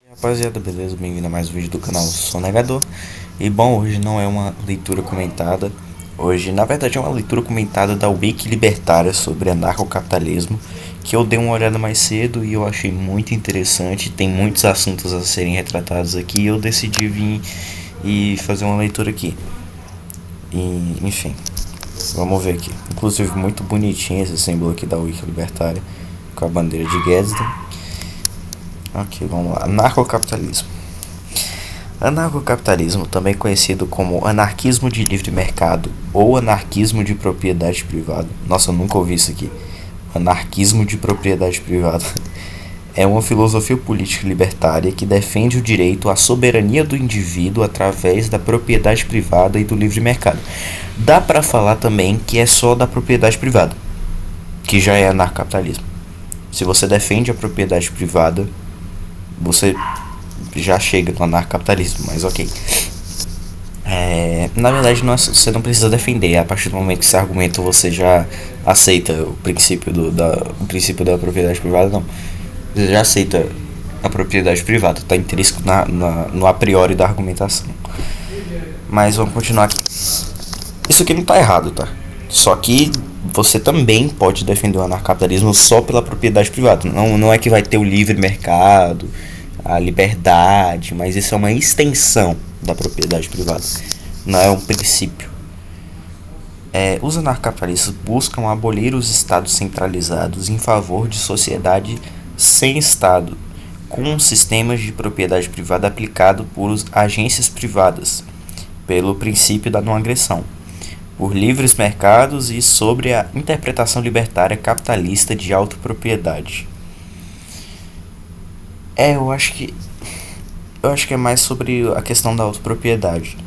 Rapaziada, beleza? Bem-vindo a mais um vídeo do canal Sonegador. E bom, hoje não é uma leitura comentada. Hoje, na verdade, é uma leitura comentada da Wiki Libertária sobre anarcocapitalismo, que eu dei uma olhada mais cedo e eu achei muito interessante. Tem muitos assuntos a serem retratados aqui e eu decidi vir e fazer uma leitura aqui. E, enfim, vamos ver aqui. Inclusive, muito bonitinho esse símbolo aqui da Wiki Libertária, com a bandeira de Gadsden. Ok, vamos lá. Anarcocapitalismo. Anarcocapitalismo, também conhecido como anarquismo de livre mercado ou anarquismo de propriedade privada. Nossa, eu nunca ouvi isso aqui. Anarquismo de propriedade privada. É uma filosofia política libertária que defende o direito à soberania do indivíduo através da propriedade privada e do livre mercado. Dá pra falar também que é só da propriedade privada, que já é anarcocapitalismo. Se você defende a propriedade privada, você já chega no anarcocapitalismo, mas ok. Na verdade, você não precisa defender. A partir do momento que você argumenta, você já aceita o princípio da propriedade privada, não. Você já aceita a propriedade privada, está intrínseco no a priori da argumentação. Mas vamos continuar aqui. Isso aqui não está errado, tá? Só que você também pode defender o anarcocapitalismo só pela propriedade privada. Não é que vai ter o livre mercado, a liberdade, mas isso é uma extensão da propriedade privada. Não é um princípio. Os anarcocapitalistas buscam abolir os estados centralizados em favor de sociedade sem estado, com sistemas de propriedade privada aplicado por agências privadas, pelo princípio da não agressão, por livres mercados e sobre a interpretação libertária capitalista de autopropriedade. Eu acho que é mais sobre a questão da autopropriedade.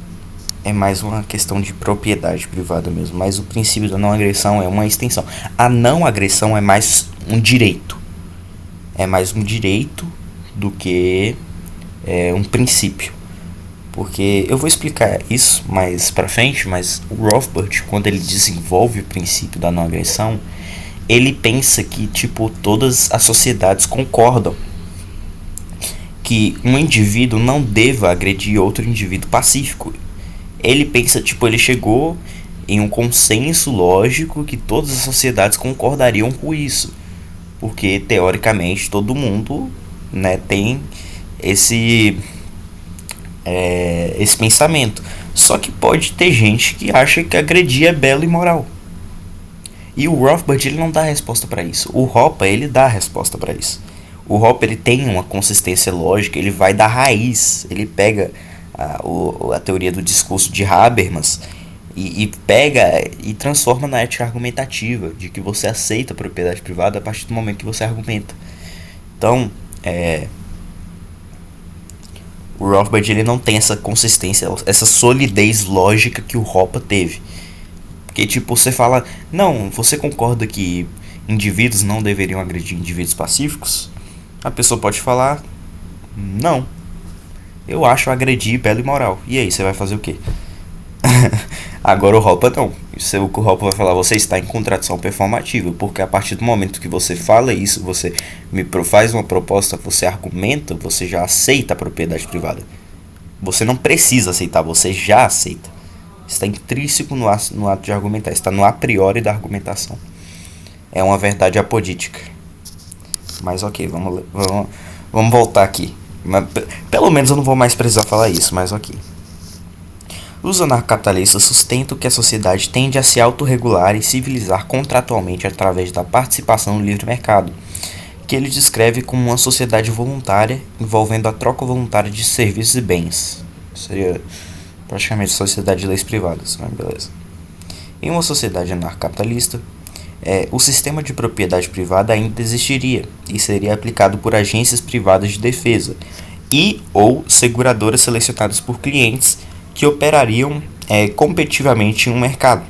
É mais uma questão de propriedade privada mesmo, mas o princípio da não agressão é uma extensão. A não agressão é mais um direito. É mais um direito do que um princípio. Porque eu vou explicar isso mais pra frente, mas o Rothbard, quando ele desenvolve o princípio da não agressão, ele pensa que, tipo, todas as sociedades concordam que um indivíduo não deva agredir outro indivíduo pacífico. Ele pensa, tipo, ele chegou em um consenso lógico que todas as sociedades concordariam com isso. Porque, teoricamente, todo mundo, né, tem esse pensamento. Só que pode ter gente que acha que agredir é belo e moral. E o Rothbard, ele não dá resposta para isso. O Hoppe, ele dá a resposta para isso. O Hoppe, ele tem uma consistência lógica, ele vai da raiz. Ele pega a teoria do discurso de Habermas e pega e transforma na ética argumentativa, de que você aceita a propriedade privada a partir do momento que você argumenta. Então, o Rothbard, ele não tem essa consistência, essa solidez lógica que o Hoppe teve. Porque, tipo, você fala, não, você concorda que indivíduos não deveriam agredir indivíduos pacíficos? A pessoa pode falar, não, eu acho agredir belo e moral. E aí, você vai fazer o quê? Agora o Hoppe não. O que o Hoppe vai falar, você está em contradição performativa, porque a partir do momento que você fala isso, você faz uma proposta, você argumenta, você já aceita a propriedade privada. Você não precisa aceitar, você já aceita. Está intrínseco no ato de argumentar, está no a priori da argumentação. É uma verdade apodítica. Mas ok, vamos voltar aqui. Pelo menos eu não vou mais precisar falar isso, mas ok. Os anarcocapitalistas sustentam que a sociedade tende a se autorregular e civilizar contratualmente através da participação no livre mercado, que ele descreve como uma sociedade voluntária envolvendo a troca voluntária de serviços e bens. Seria praticamente sociedade de leis privadas, mas beleza. Em uma sociedade anarcocapitalista, o sistema de propriedade privada ainda existiria e seria aplicado por agências privadas de defesa e ou seguradoras selecionadas por clientes que operariam competitivamente em um mercado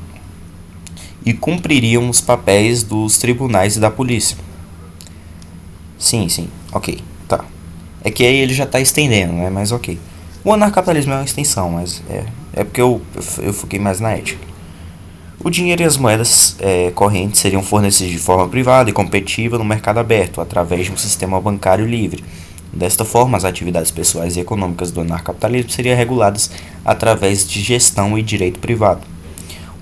e cumpririam os papéis dos tribunais e da polícia. Sim, ok, tá. É que aí ele já está estendendo, né? Mas ok. O anarcocapitalismo é uma extensão, mas é porque eu foquei mais na ética. O dinheiro e as moedas correntes seriam fornecidos de forma privada e competitiva no mercado aberto, através de um sistema bancário livre, Desta forma, as atividades pessoais e econômicas do anarcapitalismo seriam reguladas através de gestão e direito privado.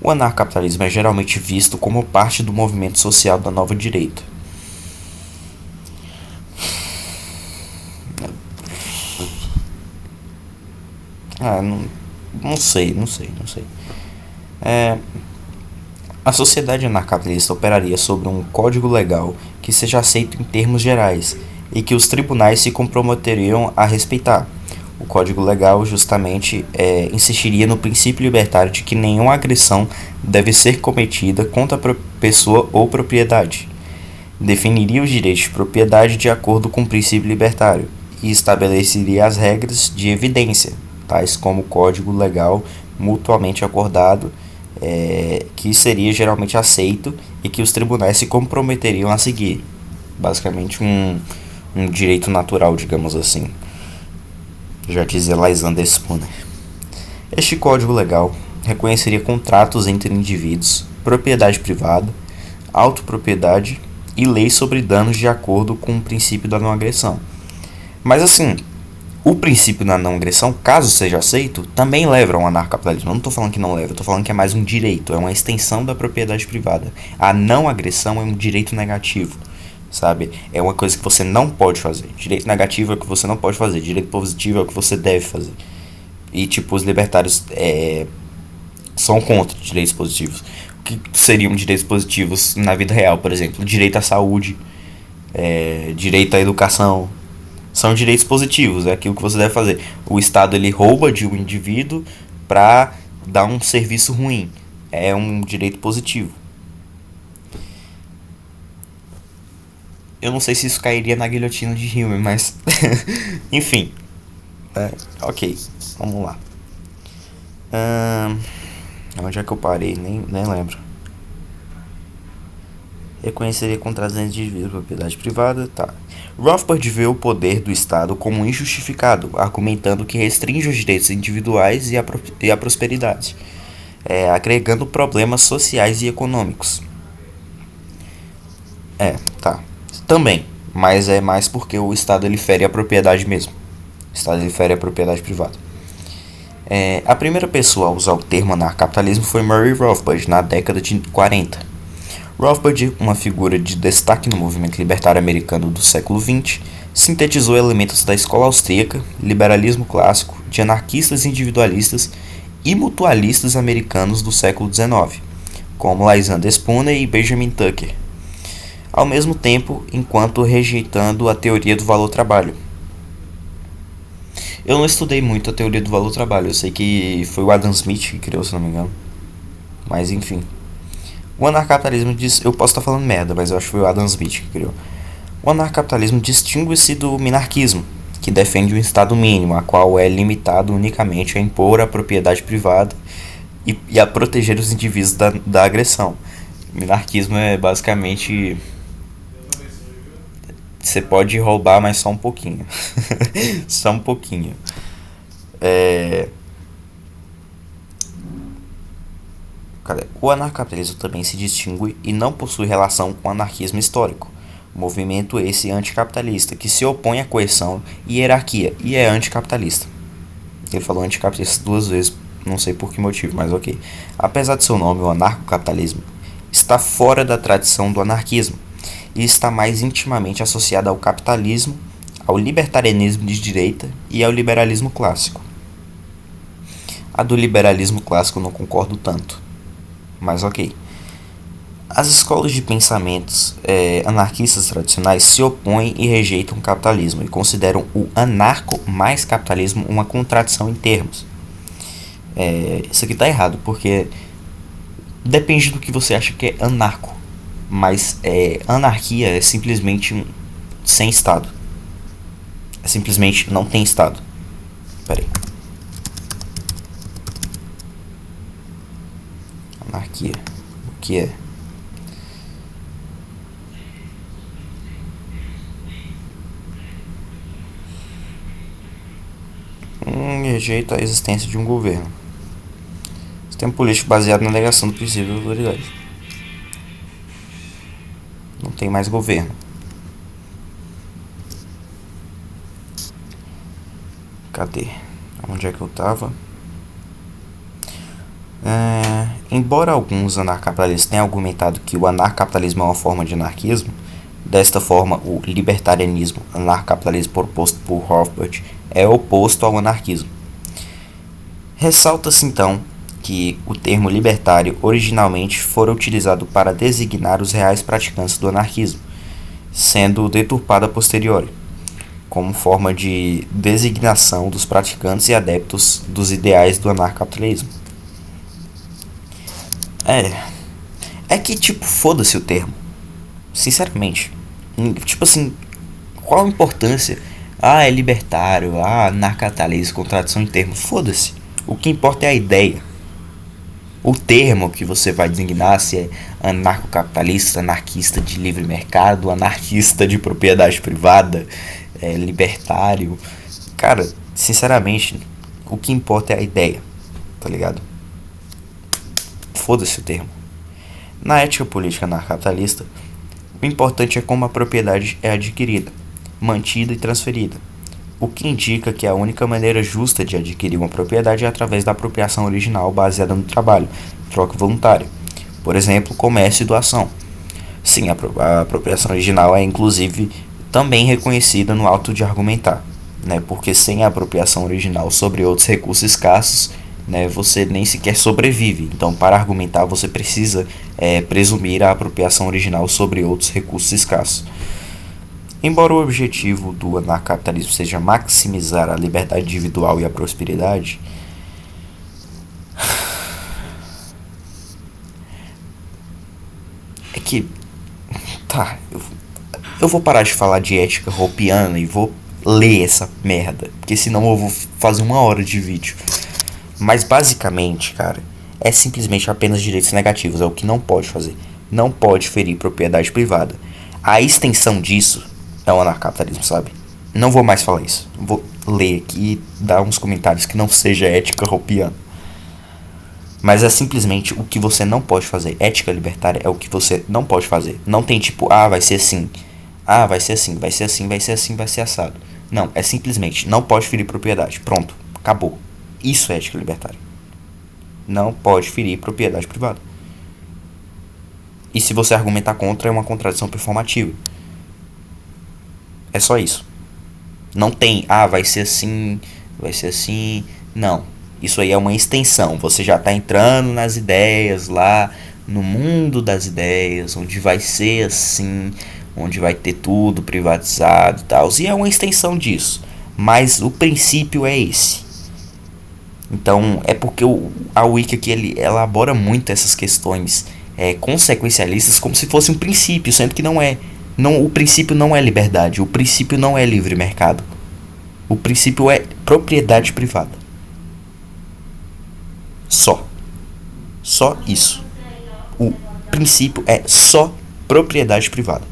O anarcapitalismo é geralmente visto como parte do movimento social da nova direita. Não sei, não sei, não sei. É, a sociedade anarcapitalista operaria sobre um código legal que seja aceito em termos gerais e que os tribunais se comprometeriam a respeitar. O Código Legal justamente insistiria no princípio libertário de que nenhuma agressão deve ser cometida contra a pessoa ou propriedade. Definiria os direitos de propriedade de acordo com o princípio libertário e estabeleceria as regras de evidência, tais como o Código Legal mutuamente acordado, que seria geralmente aceito e que os tribunais se comprometeriam a seguir. Basicamente um direito natural, digamos assim. Já dizia Lysander Spooner. Este código legal reconheceria contratos entre indivíduos, propriedade privada, autopropriedade e leis sobre danos de acordo com o princípio da não agressão. Mas assim, o princípio da não agressão, caso seja aceito, também leva ao anarcapitalismo. Eu não estou falando que não leva, eu estou falando que é mais um direito, é uma extensão da propriedade privada. A não agressão é um direito negativo, sabe? É uma coisa que você não pode fazer. Direito negativo é o que você não pode fazer, direito positivo é o que você deve fazer. E tipo, os libertários são contra direitos positivos. O que seriam direitos positivos na vida real, por exemplo? Direito à saúde, direito à educação. São direitos positivos, é aquilo que você deve fazer. O Estado ele rouba de um indivíduo para dar um serviço ruim. É um direito positivo. Eu não sei se isso cairia na guilhotina de Hume, mas enfim. Ok, vamos lá. Onde é que eu parei? Nem lembro. Reconheceria contratos entre indivíduos de propriedade privada, tá. Rothbard vê o poder do Estado como injustificado, argumentando que restringe os direitos individuais e a prosperidade, agregando problemas sociais e econômicos. Tá. Também, mas é mais porque o Estado ele fere a propriedade mesmo. O Estado ele fere a propriedade privada. A primeira pessoa a usar o termo anarcapitalismo foi Murray Rothbard, na década de 40. Rothbard, uma figura de destaque no movimento libertário americano do século XX, sintetizou elementos da escola austríaca, liberalismo clássico, de anarquistas individualistas e mutualistas americanos do século XIX, como Lysander Spooner e Benjamin Tucker, ao mesmo tempo enquanto rejeitando a teoria do valor-trabalho. Eu não estudei muito a teoria do valor-trabalho, eu sei que foi o Adam Smith que criou, se não me engano, mas enfim. O anarcapitalismo eu posso estar falando merda, mas eu acho que foi o Adam Smith que criou. O anarcapitalismo distingue-se do minarquismo, que defende um Estado mínimo, a qual é limitado unicamente a impor a propriedade privada e a proteger os indivíduos da agressão. O minarquismo é basicamente... Você pode roubar, mas só um pouquinho. Só um pouquinho. O anarcapitalismo também se distingue e não possui relação com o anarquismo histórico, movimento esse anticapitalista que se opõe à coerção e hierarquia e é anticapitalista. Ele falou anticapitalista 2 vezes, não sei por que motivo, mas ok. Apesar de seu nome, o anarcocapitalismo está fora da tradição do anarquismo e está mais intimamente associado ao capitalismo, ao libertarianismo de direita e ao liberalismo clássico. A do liberalismo clássico eu não concordo tanto, mas ok. As escolas de pensamentos anarquistas tradicionais se opõem e rejeitam o capitalismo e consideram o anarco mais capitalismo uma contradição em termos. Isso aqui está errado, porque depende do que você acha que é anarco, mas anarquia é simplesmente sem Estado. É simplesmente não tem Estado. Peraí. Anarquia. O que é? Rejeita a existência de um governo. Sistema político baseado na negação do princípio da autoridade. Não tem mais governo. Cadê? Onde é que eu tava? Embora alguns anarcapitalistas tenham argumentado que o anarcapitalismo é uma forma de anarquismo, desta forma o libertarianismo, anarcapitalismo proposto por Rothbard, é oposto ao anarquismo. Ressalta-se então que o termo libertário originalmente fora utilizado para designar os reais praticantes do anarquismo, sendo deturpado a posteriori, como forma de designação dos praticantes e adeptos dos ideais do anarcapitalismo. É que, tipo, foda-se o termo. Sinceramente. Tipo assim, qual a importância? Ah, é libertário, anarcapitalista, contradição em termo. Foda-se. O que importa é a ideia. O termo que você vai designar, se é anarcocapitalista, anarquista de livre mercado, anarquista de propriedade privada, libertário. Cara, sinceramente, o que importa é a ideia, tá ligado? Foda-se o termo. Na ética política anarcapitalista, o importante é como a propriedade é adquirida, mantida e transferida, o que indica que a única maneira justa de adquirir uma propriedade é através da apropriação original baseada no trabalho, troca voluntária. Por exemplo, comércio e doação. Sim, a apropriação original é inclusive também reconhecida no ato de argumentar, né? Porque sem a apropriação original sobre outros recursos escassos, né, você nem sequer sobrevive. Então, para argumentar, você precisa presumir a apropriação original sobre outros recursos escassos. Embora o objetivo do anarcapitalismo seja maximizar a liberdade individual e a prosperidade, é que... Tá, eu vou parar de falar de ética roupiana e vou ler essa merda, porque senão eu vou fazer 1 hora de vídeo. Mas basicamente, cara, é simplesmente apenas direitos negativos, é o que não pode fazer. Não pode ferir propriedade privada. A extensão disso é o anarcapitalismo, sabe? Não vou mais falar isso. Vou ler aqui e dar uns comentários que não seja ética roupiana. Mas é simplesmente o que você não pode fazer. Ética libertária é o que você não pode fazer. Não tem tipo, vai ser assim. Vai ser assim, vai ser assim, vai ser assim, vai ser assado. Não, é simplesmente, não pode ferir propriedade. Pronto, acabou. Isso é ética libertária. Não pode ferir propriedade privada. E se você argumentar contra, é uma contradição performativa. É só isso. Não tem, vai ser assim, vai ser assim. Não. Isso aí é uma extensão. Você já está entrando nas ideias lá, no mundo das ideias, onde vai ser assim, onde vai ter tudo privatizado e tal. E é uma extensão disso. Mas o princípio é esse. Então, é porque a Wiki aqui ele elabora muito essas questões consequencialistas como se fosse um princípio, sendo que não é. Não, o princípio não é liberdade, o princípio não é livre mercado. O princípio é propriedade privada. Só. Só isso. O princípio é só propriedade privada.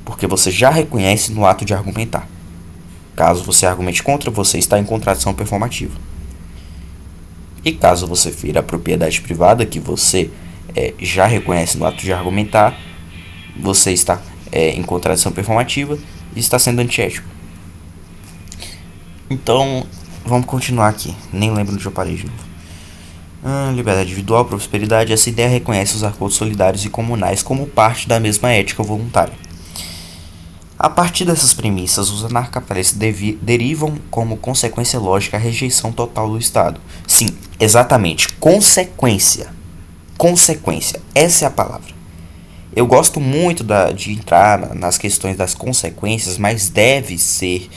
Porque você já reconhece no ato de argumentar. Caso você argumente contra, você está em contradição performativa. E caso você fira a propriedade privada, que você já reconhece no ato de argumentar, você está em contradição performativa e está sendo antiético. Então, vamos continuar aqui. Nem lembro onde eu parei de novo. Liberdade individual, prosperidade. Essa ideia reconhece os acordos solidários e comunais como parte da mesma ética voluntária. A partir dessas premissas, os anarcapitalistas derivam como consequência lógica a rejeição total do Estado. Sim, exatamente. Consequência. Consequência. Essa é a palavra. Eu gosto muito de entrar nas questões das consequências, mas deve ser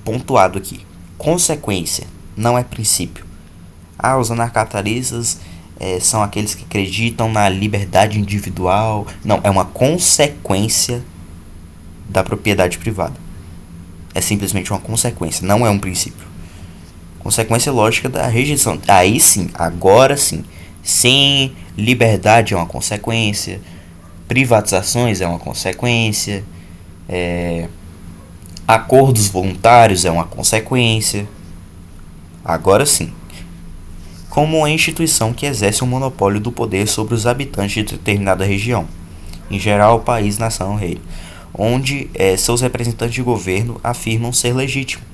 pontuado aqui. Consequência, não é princípio. Os anarcapitalistas são aqueles que acreditam na liberdade individual. Não, é uma consequência da propriedade privada. É simplesmente uma consequência, não é um princípio. Consequência lógica da rejeição. Aí sim, agora sim. Sim, liberdade é uma consequência. Privatizações é uma consequência. Acordos voluntários é uma consequência. Agora sim. Como uma instituição que exerce um monopólio do poder sobre os habitantes de determinada região, em geral, país, nação, reino, onde seus representantes de governo afirmam ser legítimos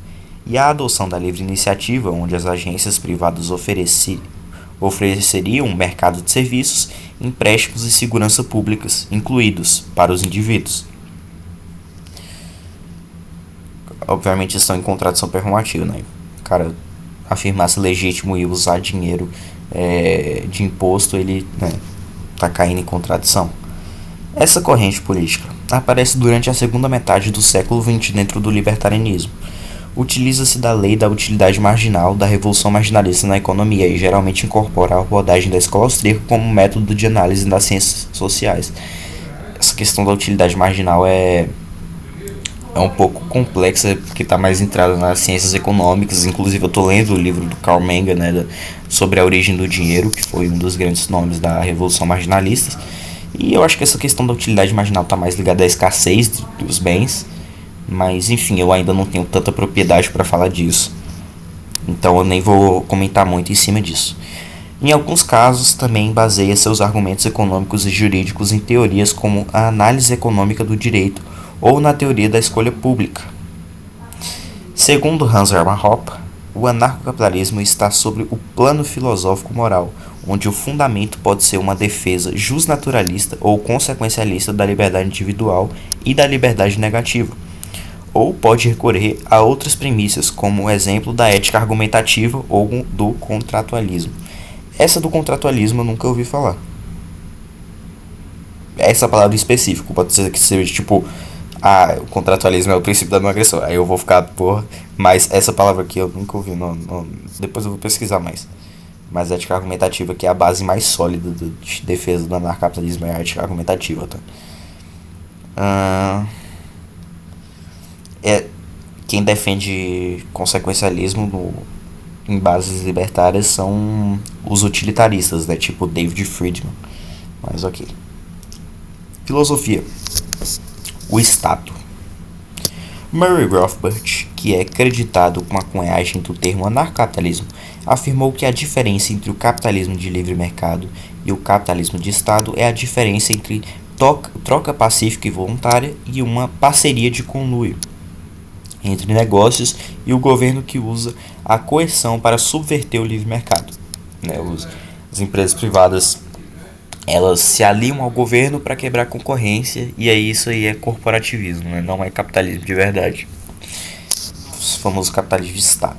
e a adoção da livre iniciativa, onde as agências privadas ofereceriam um mercado de serviços, empréstimos e segurança públicas, incluídos, para os indivíduos. Obviamente estão em contradição performativa, né? O cara afirmar-se legítimo e usar dinheiro de imposto, ele tá caindo em contradição. Essa corrente política aparece durante a segunda metade do século XX dentro do libertarianismo. Utiliza-se da lei da utilidade marginal da revolução marginalista na economia e geralmente incorpora a abordagem da escola austríaca como método de análise das ciências sociais. Essa questão da utilidade marginal é um pouco complexa, porque está mais entrada nas ciências econômicas. Inclusive eu estou lendo o livro do Karl Menger, sobre a origem do dinheiro, que foi um dos grandes nomes da revolução marginalista. E eu acho que essa questão da utilidade marginal está mais ligada à escassez dos bens, mas enfim, eu ainda não tenho tanta propriedade para falar disso, então eu nem vou comentar muito em cima disso. Em alguns casos, também baseia seus argumentos econômicos e jurídicos em teorias como a análise econômica do direito ou na teoria da escolha pública. Segundo Hans Hermann Hoppe, o anarcocapitalismo está sobre o plano filosófico-moral, onde o fundamento pode ser uma defesa justnaturalista ou consequencialista da liberdade individual e da liberdade negativa, ou pode recorrer a outras premissas, como o exemplo da ética argumentativa ou do contratualismo. Essa do contratualismo eu nunca ouvi falar. Essa palavra em específico, pode ser que seja tipo, o contratualismo é o princípio da não agressão. Aí eu vou ficar, porra, mas essa palavra aqui eu nunca ouvi, depois eu vou pesquisar mais. Mas a ética argumentativa, que é a base mais sólida de defesa do anarcapitalismo, é a ética argumentativa, tá? Quem defende consequencialismo em bases libertárias são os utilitaristas, né? Tipo David Friedman. Mas ok. Filosofia. O Estado. Murray Rothbard, que é creditado com a cunhagem do termo anarcapitalismo, afirmou que a diferença entre o capitalismo de livre mercado e o capitalismo de Estado é a diferença entre troca pacífica e voluntária e uma parceria de conluio entre negócios e o governo que usa a coerção para subverter o livre mercado. As empresas privadas, elas se aliam ao governo para quebrar a concorrência, e aí isso aí é corporativismo, né? Não é capitalismo de verdade. O famoso capitalismo de Estado.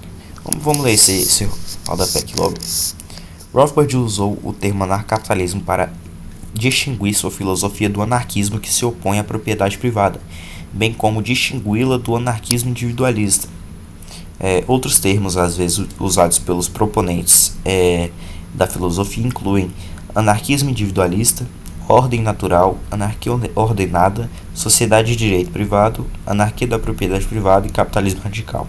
Vamos ler esse rodapé aqui logo. Rothbard usou o termo anarcapitalismo para distinguir sua filosofia do anarquismo, que se opõe à propriedade privada, bem como distingui-la do anarquismo individualista. Outros termos, às vezes usados pelos proponentes da filosofia, incluem anarquismo individualista, ordem natural, anarquia ordenada, sociedade de direito privado, anarquia da propriedade privada e capitalismo radical.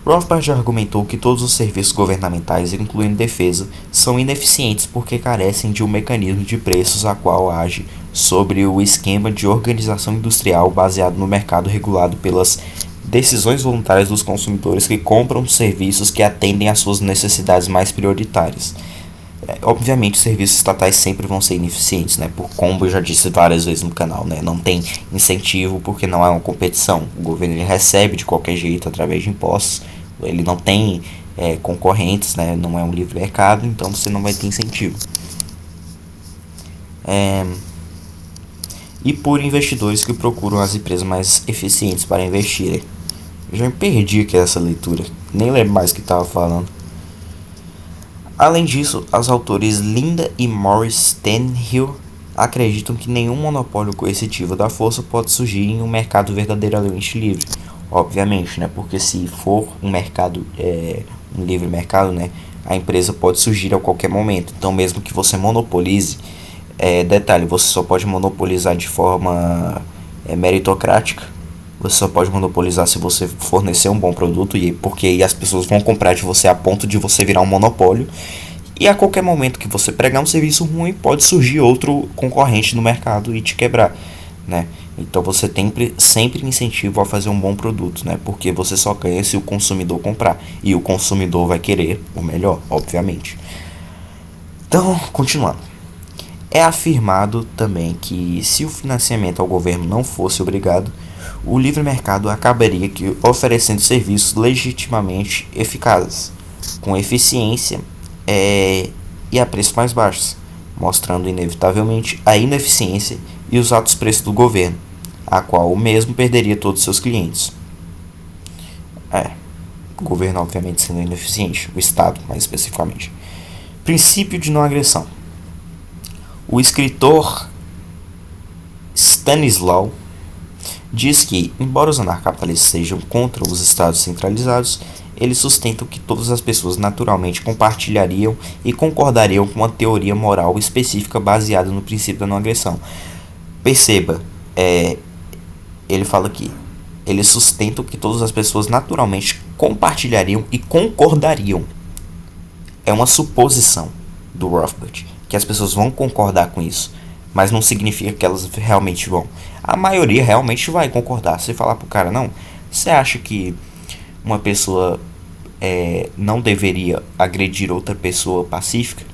Rothbard argumentou que todos os serviços governamentais, incluindo defesa, são ineficientes porque carecem de um mecanismo de preços a qual age sobre o esquema de organização industrial baseado no mercado regulado pelas decisões voluntárias dos consumidores que compram serviços que atendem às suas necessidades mais prioritárias. Obviamente, os serviços estatais sempre vão ser ineficientes, né? Como eu já disse várias vezes no canal, né? Não tem incentivo porque não é uma competição. O governo ele recebe de qualquer jeito através de impostos. Ele não tem concorrentes, né? Não é um livre mercado, então você não vai ter incentivo. E por investidores que procuram as empresas mais eficientes para investirem. Eu já me perdi aqui nessa leitura, nem lembro mais o que estava falando. Além disso, os autores Linda e Morris Tannehill acreditam que nenhum monopólio coercitivo da força pode surgir em um mercado verdadeiramente livre. Obviamente, né? Porque se for um mercado, um livre mercado, né? A empresa pode surgir a qualquer momento. Então, mesmo que você monopolize, detalhe, você só pode monopolizar de forma meritocrática. Você só pode monopolizar se você fornecer um bom produto, porque aí as pessoas vão comprar de você a ponto de você virar um monopólio. E a qualquer momento que você pregar um serviço ruim, pode surgir outro concorrente no mercado e te quebrar, né? Então você tem sempre incentivo a fazer um bom produto, né? Porque você só ganha se o consumidor comprar. E o consumidor vai querer o melhor, obviamente. Então, continuando. É afirmado também que se o financiamento ao governo não fosse obrigado, o livre mercado acabaria que oferecendo serviços legitimamente eficazes, com eficiência e a preços mais baixos, mostrando inevitavelmente a ineficiência e os altos preços do governo, a qual o mesmo perderia todos os seus clientes. O governo obviamente sendo ineficiente, o Estado mais especificamente. Princípio de não agressão. O escritor Stanislaw diz que, embora os anarcapitalistas sejam contra os estados centralizados, eles sustentam que todas as pessoas naturalmente compartilhariam e concordariam com uma teoria moral específica baseada no princípio da não agressão. Perceba, ele fala aqui, eles sustentam que todas as pessoas naturalmente compartilhariam e concordariam. É uma suposição do Rothbard, que as pessoas vão concordar com isso, mas não significa que elas realmente vão. A maioria realmente vai concordar. Você falar pro cara, não, você acha que uma pessoa não deveria agredir outra pessoa pacífica?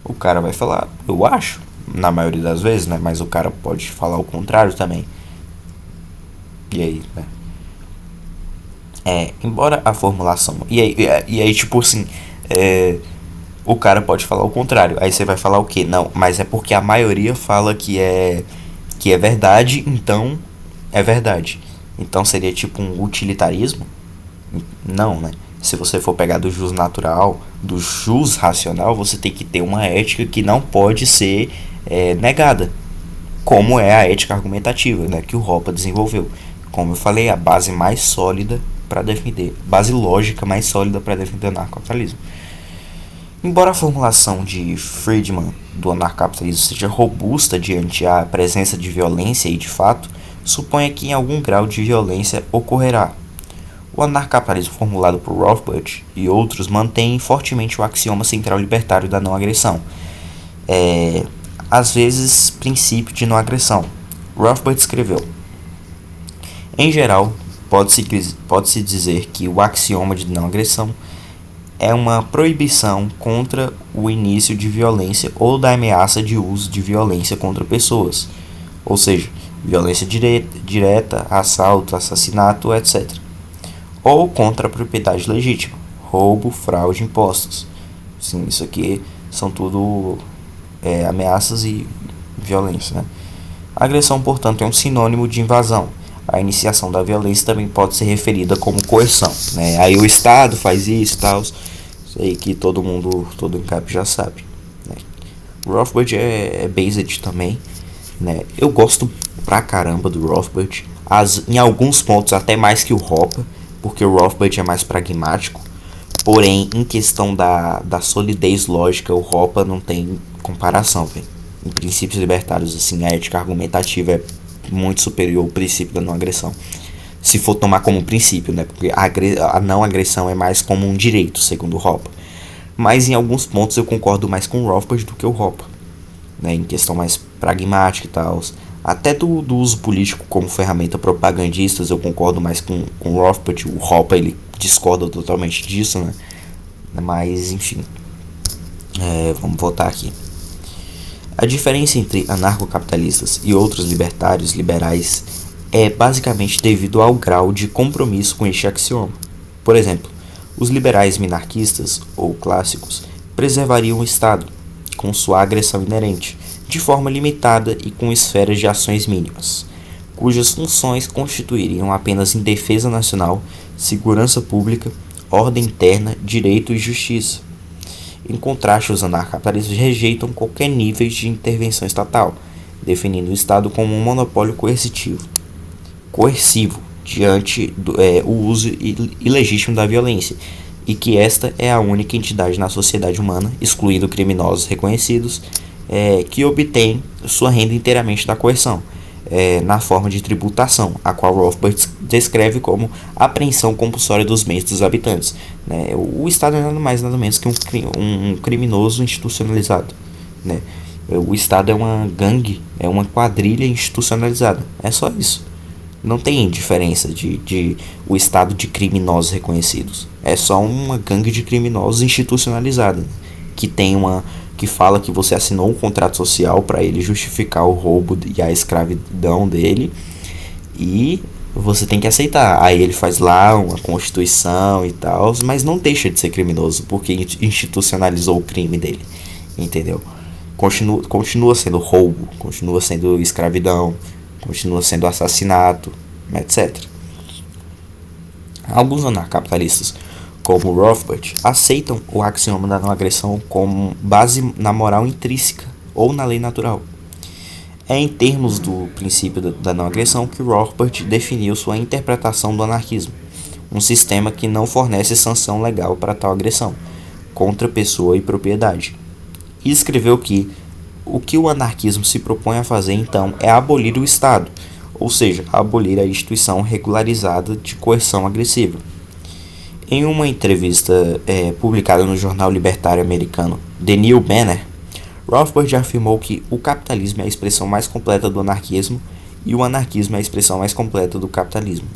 O cara vai falar, eu acho, na maioria das vezes, né? Mas o cara pode falar o contrário também. E aí, né? Embora a formulação... E aí tipo assim... o cara pode falar o contrário. Aí você vai falar o quê? Não, mas é porque a maioria fala que é verdade, então é verdade. Então seria tipo um utilitarismo? Não, né? Se você for pegar do jus natural, do jus racional, você tem que ter uma ética que não pode ser negada. Como é a ética argumentativa, né? Que o Hoppe desenvolveu. Como eu falei, a base mais sólida para defender, base lógica mais sólida para defender o anarcocapitalismo. Embora a formulação de Friedman do anarcapitalismo seja robusta diante a presença de violência e de fato, suponha que em algum grau de violência ocorrerá. O anarcapitalismo formulado por Rothbard e outros mantém fortemente o axioma central libertário da não agressão. Às vezes, princípio de não agressão. Rothbard escreveu: em geral, pode-se dizer que o axioma de não agressão é uma proibição contra o início de violência ou da ameaça de uso de violência contra pessoas, ou seja, violência direta, assalto, assassinato, etc. Ou contra a propriedade legítima, roubo, fraude, impostos. Sim, isso aqui são tudo ameaças e violência, né? A agressão, portanto, é um sinônimo de invasão. A iniciação da violência também pode ser referida como coerção, né? Aí o Estado faz isso e tal, isso aí que todo encap já sabe, né? O Rothbard é based também, né? Eu gosto pra caramba do Rothbard, em alguns pontos até mais que o Hoppe, porque o Rothbard é mais pragmático, porém em questão da solidez lógica o Hoppe não tem comparação, véio. Em princípios libertários, assim, a ética argumentativa é muito superior ao princípio da não agressão, se for tomar como princípio, né? Porque a não agressão é mais como um direito, segundo o Hoppe. Mas em alguns pontos eu concordo mais com o Rothbard do que o Hoppe, né? Em questão mais pragmática e tal. Até do uso político como ferramenta propagandistas eu concordo mais com o Rothbard. O Hoppe ele discorda totalmente disso, né? Mas enfim, vamos voltar aqui. A diferença entre anarcocapitalistas e outros libertários liberais é basicamente devido ao grau de compromisso com este axioma. Por exemplo, os liberais minarquistas ou clássicos preservariam o Estado, com sua agressão inerente, de forma limitada e com esferas de ações mínimas, cujas funções constituiriam apenas em defesa nacional, segurança pública, ordem interna, direito e justiça. Em contraste, os anarcapitalistas rejeitam qualquer nível de intervenção estatal, definindo o Estado como um monopólio coercivo diante do uso ilegítimo da violência, e que esta é a única entidade na sociedade humana, excluindo criminosos reconhecidos, que obtém sua renda inteiramente da coerção, na forma de tributação, a qual Rothbard descreve como apreensão compulsória dos bens dos habitantes, né? O Estado é nada mais nada menos que um criminoso institucionalizado, né? O Estado é uma gangue, é uma quadrilha institucionalizada, é só isso. Não tem diferença de o Estado de criminosos reconhecidos, é só uma gangue de criminosos institucionalizada, que fala que você assinou um contrato social para ele justificar o roubo e a escravidão dele, E você tem que aceitar. Aí ele faz lá uma constituição e tal, mas não deixa de ser criminoso, porque institucionalizou o crime dele. Entendeu? Continua sendo roubo, continua sendo escravidão, continua sendo assassinato, etc. Alguns anarcapitalistas, como Rothbard, aceitam o axioma da não agressão como base na moral intrínseca ou na lei natural. É em termos do princípio da não agressão que Rothbard definiu sua interpretação do anarquismo, um sistema que não fornece sanção legal para tal agressão, contra pessoa e propriedade. E escreveu que o que o anarquismo se propõe a fazer então é abolir o Estado, ou seja, abolir a instituição regularizada de coerção agressiva. Em uma entrevista publicada no jornal libertário americano The New Banner, Rothbard afirmou que o capitalismo é a expressão mais completa do anarquismo e o anarquismo é a expressão mais completa do capitalismo.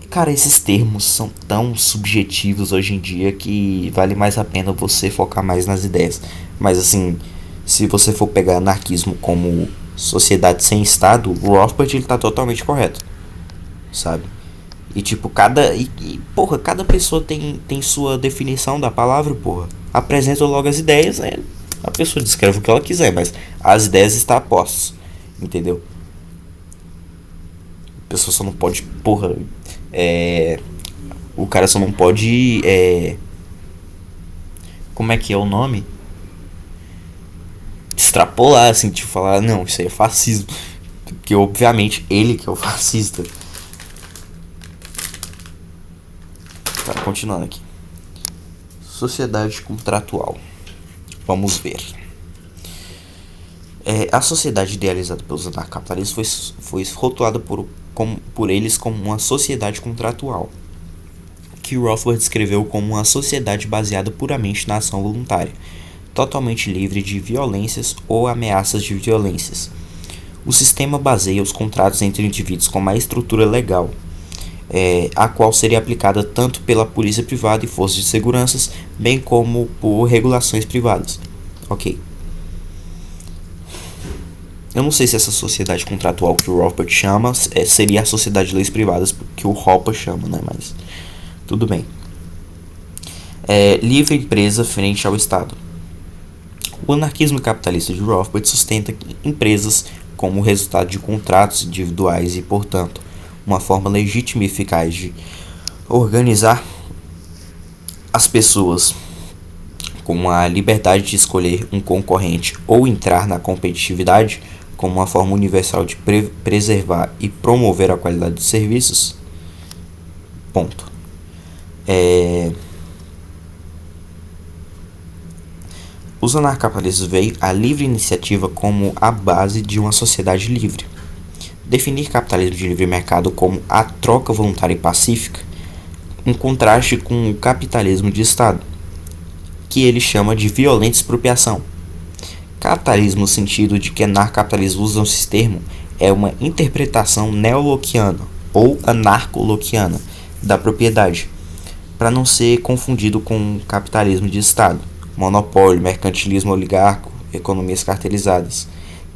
Cara, esses termos são tão subjetivos hoje em dia que vale mais a pena você focar mais nas ideias. Mas assim, se você for pegar anarquismo como sociedade sem Estado, o Rothbard ele tá totalmente correto, sabe? E tipo, porra, cada pessoa tem sua definição da palavra, porra. Apresenta logo as ideias, né? A pessoa descreve o que ela quiser, mas as ideias estão a postos, entendeu? A pessoa só não pode, porra, o cara só não pode, como é que é o nome? Extrapolar, assim, tipo, falar, não, isso aí é fascismo. Porque, obviamente, ele que é o fascista. Tá, continuando aqui. Sociedade contratual. Vamos ver. A sociedade idealizada pelos anarcapitalistas foi rotulada por eles como uma sociedade contratual, que Rothbard descreveu como uma sociedade baseada puramente na ação voluntária, totalmente livre de violências ou ameaças de violências. O sistema baseia os contratos entre indivíduos com uma estrutura legal, a qual seria aplicada tanto pela polícia privada e forças de segurança, bem como por regulações privadas. Ok. Eu não sei se essa sociedade contratual que o Rothbard chama seria a sociedade de leis privadas que o Hoppe chama, né? Mas tudo bem. Livre empresa frente ao Estado. O anarquismo capitalista de Rothbard sustenta empresas como resultado de contratos individuais e, portanto, uma forma legítima e eficaz de organizar as pessoas com a liberdade de escolher um concorrente ou entrar na competitividade como uma forma universal de preservar e promover a qualidade dos serviços. Ponto. Os anarcapitalistas veem a livre iniciativa como a base de uma sociedade livre. Definir capitalismo de livre mercado como a troca voluntária e pacífica, em contraste com o capitalismo de Estado, que ele chama de violenta expropriação. Capitalismo no sentido de que anarcapitalismo usam esse termo é uma interpretação neolociana ou anarco-lociana da propriedade, para não ser confundido com o capitalismo de Estado, monopólio, mercantilismo oligarco, economias cartelizadas,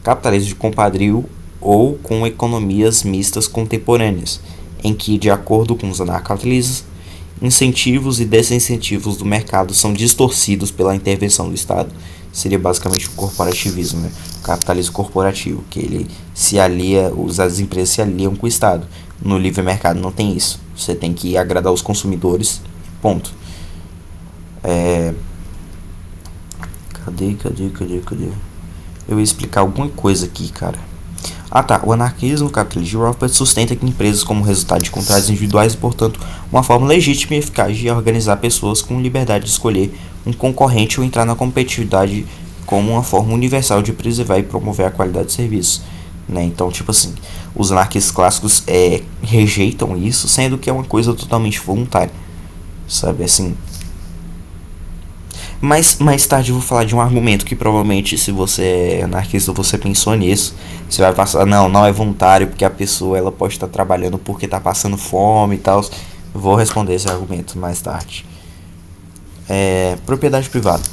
capitalismo de compadrio ou com economias mistas contemporâneas, em que, de acordo com os anarcapitalistas, incentivos e desincentivos do mercado são distorcidos pela intervenção do Estado. Seria basicamente o corporativismo, né? O capitalismo corporativo, que ele se alia, as empresas se aliam com o Estado. No livre mercado não tem isso. Você tem que agradar os consumidores, ponto. Cadê? Eu ia explicar alguma coisa aqui, cara. O anarquismo capitalista de Rothbard sustenta que empresas como resultado de contratos individuais e, portanto, uma forma legítima e eficaz de organizar pessoas com liberdade de escolher um concorrente ou entrar na competitividade como uma forma universal de preservar e promover a qualidade de serviço. Né? Então, tipo assim, os anarquistas clássicos rejeitam isso, sendo que é uma coisa totalmente voluntária, sabe, assim. Mas mais tarde eu vou falar de um argumento que provavelmente, se você é anarquista, você pensou nisso. Você vai passar, não é voluntário, porque a pessoa ela pode estar trabalhando porque está passando fome e tal. Vou responder esse argumento mais tarde. Propriedade privada.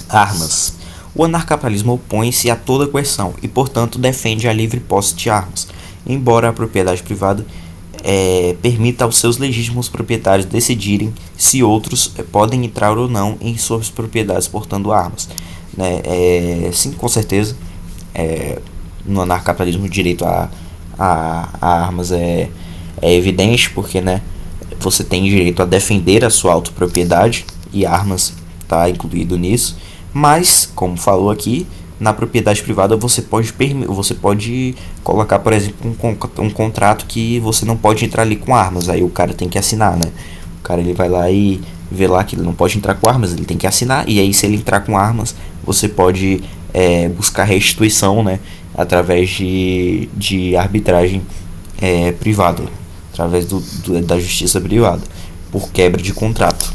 Armas. O anarcapitalismo opõe-se a toda coerção e, portanto, defende a livre posse de armas. embora a propriedade privada permita aos seus legítimos proprietários decidirem se outros podem entrar ou não em suas propriedades portando armas. Né? Sim, com certeza, no anarcapitalismo o direito a armas é evidente, porque, né, você tem direito a defender a sua autopropriedade e armas está incluído nisso, mas, como falou aqui, na propriedade privada você pode colocar, por exemplo, um contrato que você não pode entrar ali com armas, aí o cara tem que assinar, né? O cara ele vai lá e vê lá que ele não pode entrar com armas, ele tem que assinar, e aí se ele entrar com armas, você pode buscar restituição, né? Através de arbitragem privada, através da justiça privada, por quebra de contrato.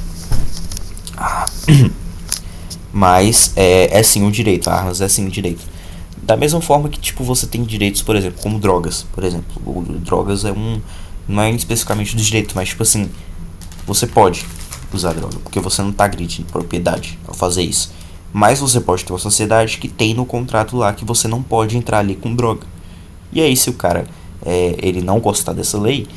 Mas é sim um direito, armas é sim um direito. Da mesma forma que, tipo, você tem direitos, por exemplo, como drogas. Por exemplo, drogas não é especificamente do direito, mas, tipo assim, você pode usar droga, porque você não tá agredindo propriedade ao fazer isso. Mas você pode ter uma sociedade que tem no contrato lá que você não pode entrar ali com droga. E aí, se o cara ele não gostar dessa lei,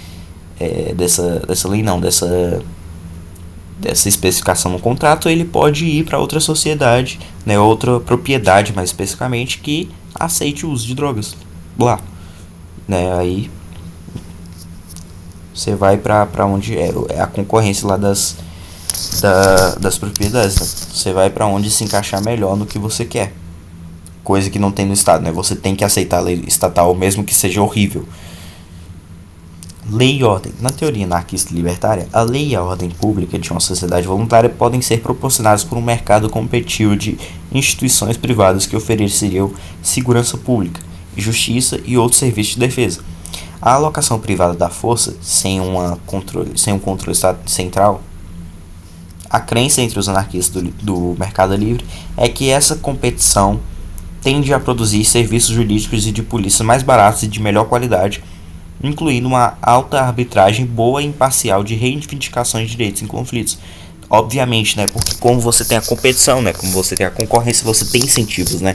dessa lei não, dessa especificação no contrato, ele pode ir para outra sociedade, né, outra propriedade mais especificamente, que aceite o uso de drogas lá, né? Aí você vai para onde é a concorrência lá das propriedades, né? Você vai para onde se encaixar melhor no que você quer, coisa que não tem no estado, né? Você tem que aceitar a lei estatal mesmo que seja horrível. Lei e ordem. Na teoria anarquista e libertária, a lei e a ordem pública de uma sociedade voluntária podem ser proporcionadas por um mercado competitivo de instituições privadas que ofereceriam segurança pública, justiça e outros serviços de defesa. A alocação privada da força, sem um controle central, a crença entre os anarquistas do mercado livre é que essa competição tende a produzir serviços jurídicos e de polícia mais baratos e de melhor qualidade, incluindo uma alta arbitragem boa e imparcial de reivindicações de direitos em conflitos. Obviamente, né, porque como você tem a competição, né, como você tem a concorrência, você tem incentivos, né,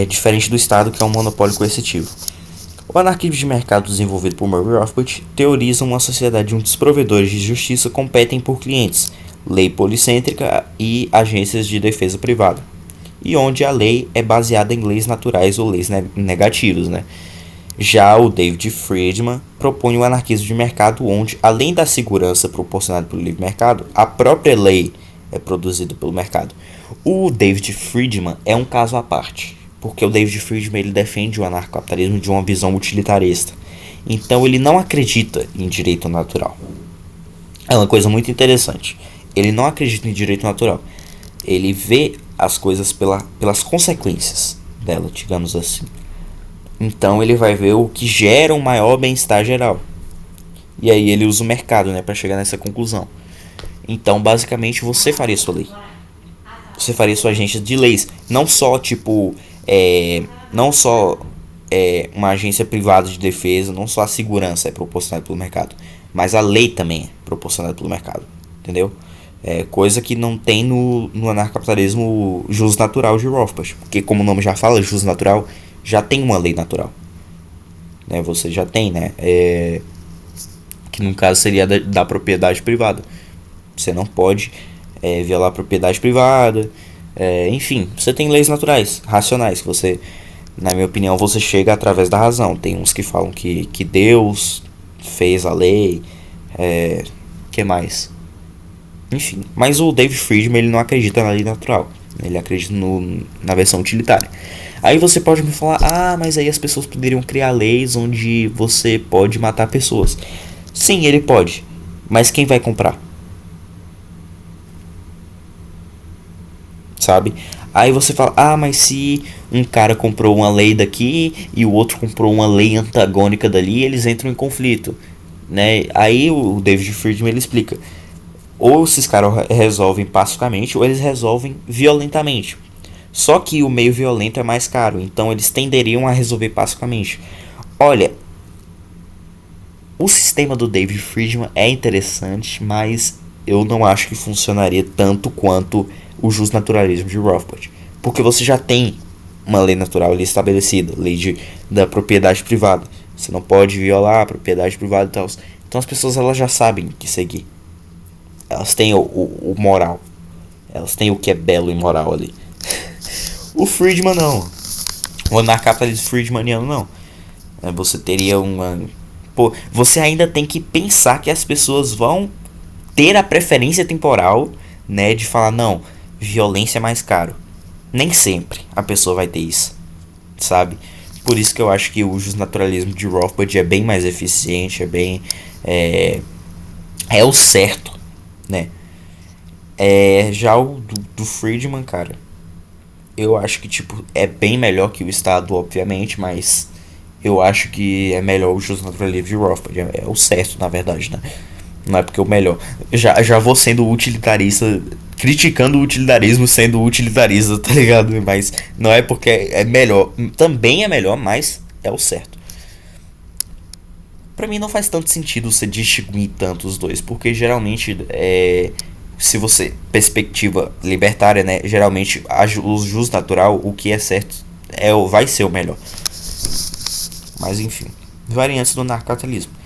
diferente do Estado, que é um monopólio coercitivo. O anarquismo de mercado desenvolvido por Murray Rothbard teoriza uma sociedade onde os provedores de justiça competem por clientes, lei policêntrica e agências de defesa privada, e onde a lei é baseada em leis naturais ou leis negativas, né. Já o David Friedman propõe um anarquismo de mercado onde, além da segurança proporcionada pelo livre mercado, a própria lei é produzida pelo mercado. O David Friedman é um caso à parte, porque o David Friedman ele defende o anarcocapitalismo de uma visão utilitarista. Então ele não acredita em direito natural. É uma coisa muito interessante. Ele não acredita em direito natural. Ele vê as coisas pelas consequências dela, digamos assim. Então ele vai ver o que gera um maior bem-estar geral. E aí ele usa o mercado, né, para chegar nessa conclusão. Então, basicamente, você faria sua lei. Você faria sua agência de leis. Não só, tipo, uma agência privada de defesa, não só a segurança é proporcionada pelo mercado, mas a lei também é proporcionada pelo mercado. Entendeu? Coisa que não tem no anarcapitalismo jus natural de Rothbard. Porque, como o nome já fala, jus natural já tem uma lei natural, né? Você já tem, né? Que no caso seria da propriedade privada. Você não pode violar a propriedade privada. Enfim, você tem leis naturais, racionais, que você, na minha opinião, você chega através da razão. Tem uns que falam que Deus fez a lei. Que mais? Enfim, mas o David Friedman ele não acredita na lei natural. Ele acredita na versão utilitária. Aí você pode me falar, mas aí as pessoas poderiam criar leis onde você pode matar pessoas. Sim, ele pode. Mas quem vai comprar? Sabe? Aí você fala, mas se um cara comprou uma lei daqui e o outro comprou uma lei antagônica dali, eles entram em conflito, né? Aí o David Friedman ele explica. Ou esses caras resolvem pacificamente ou eles resolvem violentamente. Só que o meio violento é mais caro, então eles tenderiam a resolver pacificamente. Olha, o sistema do David Friedman é interessante, mas eu não acho que funcionaria tanto quanto o justnaturalismo de Rothbard. Porque você já tem uma lei natural ali estabelecida, da propriedade privada. Você não pode violar a propriedade privada e tal. Então as pessoas elas já sabem o que seguir. Elas têm o moral. Elas têm o que é belo e moral ali. O Friedman não. O anarcapitalismo friedmaniano não. Você teria uma... Pô, você ainda tem que pensar que as pessoas vão ter a preferência temporal, né, de falar, não, violência é mais caro. Nem sempre a pessoa vai ter isso, sabe? Por isso que eu acho que o justnaturalismo de Rothbard é bem mais eficiente, é o certo, né? Já o do Friedman, cara, eu acho que, tipo, é bem melhor que o Estado, obviamente, mas eu acho que é melhor o justnaturalismo de Rothbard, é o certo, na verdade, né? Não é porque é o melhor. Já vou sendo utilitarista, criticando o utilitarismo sendo utilitarista, tá ligado? Mas não é porque é melhor. Também é melhor, mas é o certo. Pra mim não faz tanto sentido você distinguir tanto os dois, porque geralmente se você perspectiva libertária, né, geralmente o jus natural, o que é certo vai ser o melhor. Mas enfim, variantes do anarcapitalismo.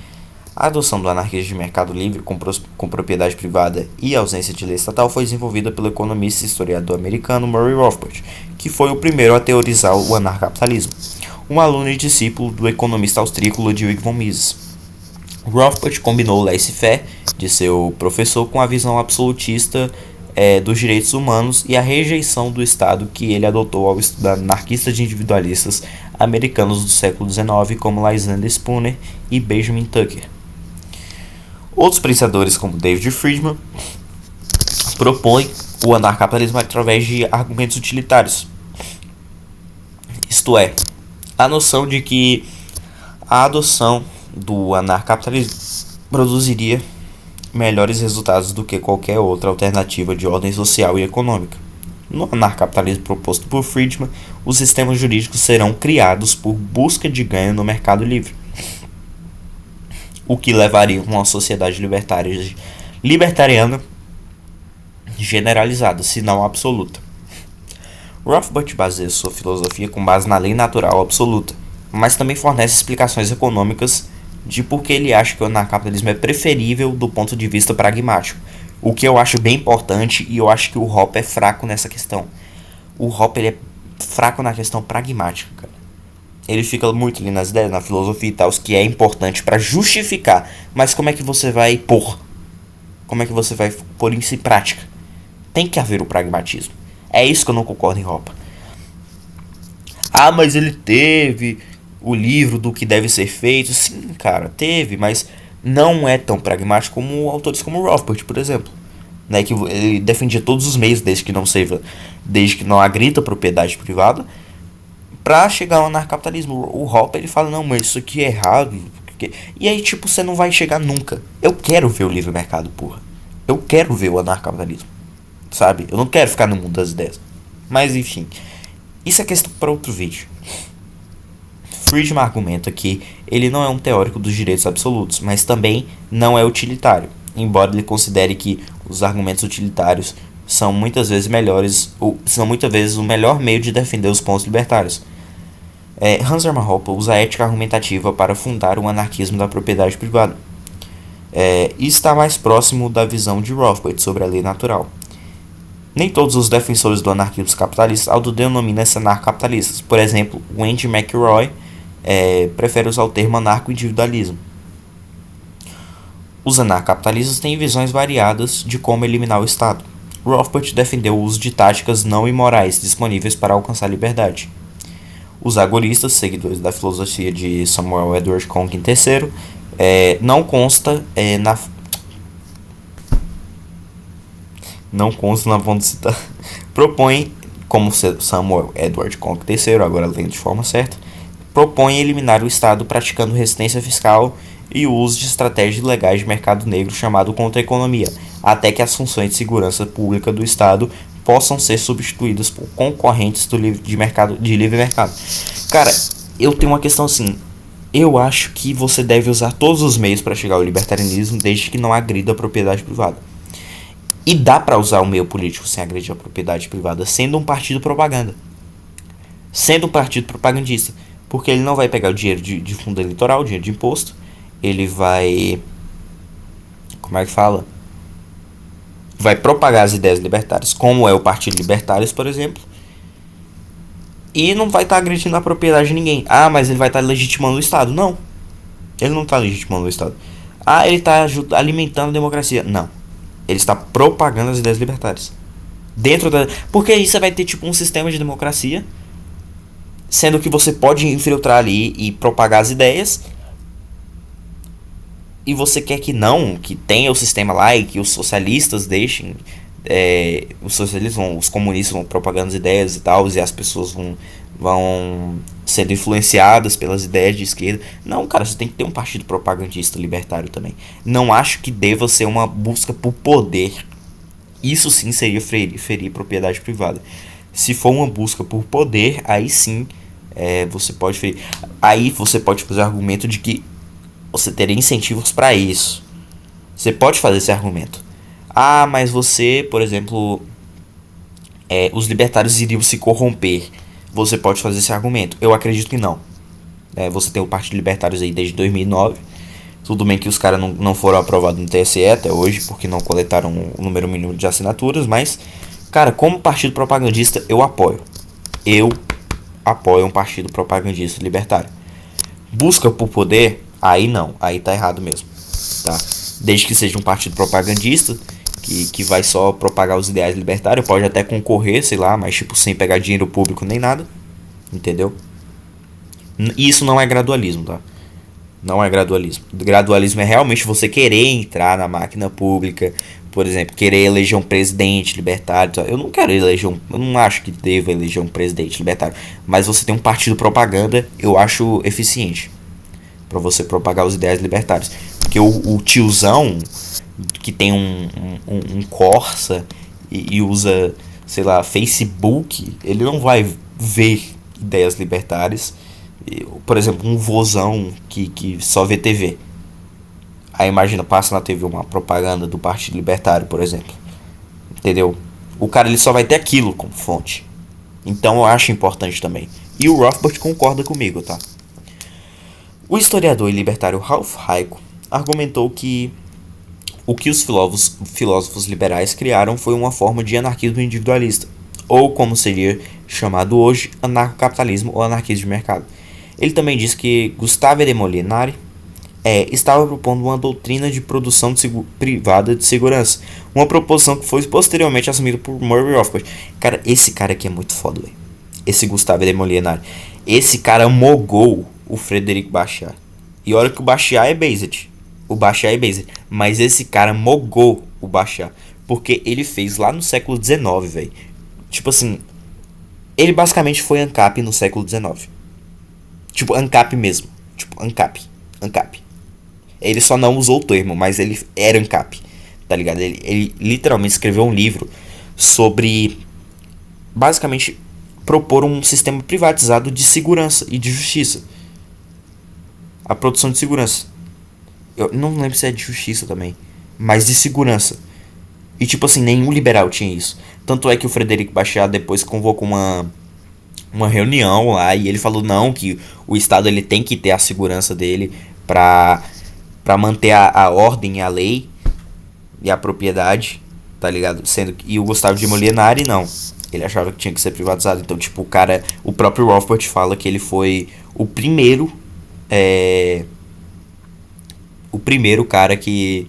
A adoção do anarquismo de mercado livre com propriedade privada e ausência de lei estatal foi desenvolvida pelo economista e historiador americano Murray Rothbard, que foi o primeiro a teorizar o anarcapitalismo, um aluno e discípulo do economista austríaco Ludwig von Mises. Rothbard combinou o laissez-faire de seu professor com a visão absolutista dos direitos humanos e a rejeição do Estado que ele adotou ao estudar anarquistas individualistas americanos do século XIX como Lysander Spooner e Benjamin Tucker. Outros pensadores como David Friedman propõem o anarcapitalismo através de argumentos utilitários, isto é, a noção de que a adoção do anarcapitalismo produziria melhores resultados do que qualquer outra alternativa de ordem social e econômica. No anarcapitalismo proposto por Friedman, os sistemas jurídicos serão criados por busca de ganho no mercado livre, o que levaria a uma sociedade libertariana generalizada, se não absoluta. Rothbard baseia sua filosofia com base na lei natural absoluta, mas também fornece explicações econômicas de por que ele acha que o anarcapitalismo é preferível do ponto de vista pragmático, o que eu acho bem importante e eu acho que o Hoppe é fraco nessa questão. O Hoppe ele é fraco na questão pragmática, cara. Ele fica muito ali nas ideias, na filosofia e tal, que é importante para justificar, mas como é que você vai pôr? Como é que você vai pôr isso em prática? Tem que haver o pragmatismo. É isso que eu não concordo em Hoppe. Ah, mas ele teve o livro do que deve ser feito. Sim, cara, teve, mas não é tão pragmático como autores como Rothbard, por exemplo, né, que ele defendia todos os meios desde que não agrida a propriedade privada, para chegar ao anarcapitalismo. O Hoppe ele fala, não, mas isso aqui é errado. E aí, tipo, você não vai chegar nunca. Eu quero ver o livre mercado, porra. Eu quero ver o anarcapitalismo, sabe? Eu não quero ficar no mundo das ideias. Mas enfim, isso é questão para outro vídeo. Friedman argumenta que ele não é um teórico dos direitos absolutos, mas também não é utilitário, embora ele considere que os argumentos utilitários são muitas vezes o melhor meio de defender os pontos libertários. Hans Hermann Hoppe usa a ética argumentativa para fundar o anarquismo da propriedade privada. E está mais próximo da visão de Rothbard sobre a lei natural. Nem todos os defensores do anarquismo capitalista autodenominam-se anarcapitalistas. Por exemplo, Wendy McElroy prefere usar o termo anarco-individualismo. Os anarcapitalistas têm visões variadas de como eliminar o Estado. Rothbard defendeu o uso de táticas não imorais disponíveis para alcançar a liberdade. Os agoristas, seguidores da filosofia de Samuel Edward Conklin III, não consta na fonte citada, propõem, como Samuel Edward Conklin III, agora lendo de forma certa, propõe eliminar o Estado praticando resistência fiscal e o uso de estratégias legais de mercado negro chamado contra-economia, até que as funções de segurança pública do Estado possam ser substituídas por concorrentes de livre mercado. Cara, eu tenho uma questão assim. Eu acho que você deve usar todos os meios para chegar ao libertarianismo, desde que não agrida a propriedade privada. E dá para usar o meio político sem agredir a propriedade privada, sendo um partido propaganda. sendo um partido propagandista. Porque ele não vai pegar o dinheiro de fundo eleitoral, o dinheiro de imposto. Ele vai. Como é que fala? Vai propagar as ideias libertárias, como é o Partido Libertários, por exemplo. E não vai estar agredindo a propriedade de ninguém. Ah, mas ele vai estar legitimando o Estado. Não. Ele não está legitimando o Estado. Ah, ele está alimentando a democracia. Não. Ele está propagando as ideias libertárias. Dentro da. Porque aí você vai ter tipo um sistema de democracia. Sendo que você pode infiltrar ali e propagar as ideias. E você quer que não, que tenha o sistema lá e que os socialistas deixem. Os socialistas vão, os comunistas vão propagando as ideias e tal, e as pessoas vão sendo influenciadas pelas ideias de esquerda. Não, cara, você tem que ter um partido propagandista libertário também. Não acho que deva ser uma busca por poder. Isso sim seria ferir propriedade privada. Se for uma busca por poder, aí sim você pode ferir. Aí você pode fazer o argumento de que você teria incentivos para isso. Você pode fazer esse argumento. Ah, mas você, por exemplo, os libertários iriam se corromper. Você pode fazer esse argumento. Eu acredito que não. Você tem o Partido Libertários aí desde 2009. Tudo bem que os caras não foram aprovados no TSE até hoje, porque não coletaram o número mínimo de assinaturas. Mas, cara, como partido propagandista, eu apoio. Eu apoio um partido propagandista libertário. Busca por poder, aí não. Aí tá errado mesmo. Tá? Desde que seja um partido propagandista, que vai só propagar os ideais libertários, pode até concorrer, sei lá, mas tipo, sem pegar dinheiro público nem nada. Entendeu? Isso não é gradualismo, tá? Não é gradualismo. Gradualismo é realmente você querer entrar na máquina pública, por exemplo, querer eleger um presidente libertário. Eu não quero eleger eu não acho que deva eleger um presidente libertário, mas você tem um partido propaganda, eu acho eficiente para você propagar os ideias libertárias. Porque o tiozão que tem um Corsa e usa, sei lá, Facebook, ele não vai ver ideias libertárias. Por exemplo, um vozão que só vê TV. Aí imagina, passa na TV uma propaganda do Partido Libertário, por exemplo. Entendeu? O cara ele só vai ter aquilo como fonte. Então eu acho importante também. E o Rothbard concorda comigo, tá? O historiador e libertário Ralph Hayek argumentou que o que os filósofos liberais criaram foi uma forma de anarquismo individualista, ou como seria chamado hoje, anarcocapitalismo ou anarquismo de mercado. Ele também disse que Gustave de Molinari estava propondo uma doutrina de produção privada de segurança, uma proposição que foi posteriormente assumida por Murray Rothbard. Cara, esse cara aqui é muito foda, velho. Esse Gustave de Molinari. Esse cara mogou o Frederic Bastiat. E olha que o Bastiat é Based. O Bastiat é Based. Mas esse cara mogou o Bastiat. Porque ele fez lá no século XIX, velho. Tipo assim, ele basicamente foi ANCAP no século XIX. Tipo, ANCAP mesmo. Tipo, ANCAP. ANCAP. Ele só não usou o termo, mas ele era ANCAP. Tá ligado? Ele literalmente escreveu um livro sobre, basicamente, propor um sistema privatizado de segurança e de justiça. A produção de segurança. Eu não lembro se é de justiça também, mas de segurança. E tipo assim, nenhum liberal tinha isso. Tanto é que o Frederic Bastiat depois convocou uma reunião lá e ele falou não, que o Estado ele tem que ter a segurança dele pra manter a ordem e a lei e a propriedade, tá ligado? E o Gustavo de Molinari não. Ele achava que tinha que ser privatizado. Então, tipo, o próprio Rothbard fala que ele foi o primeiro cara que...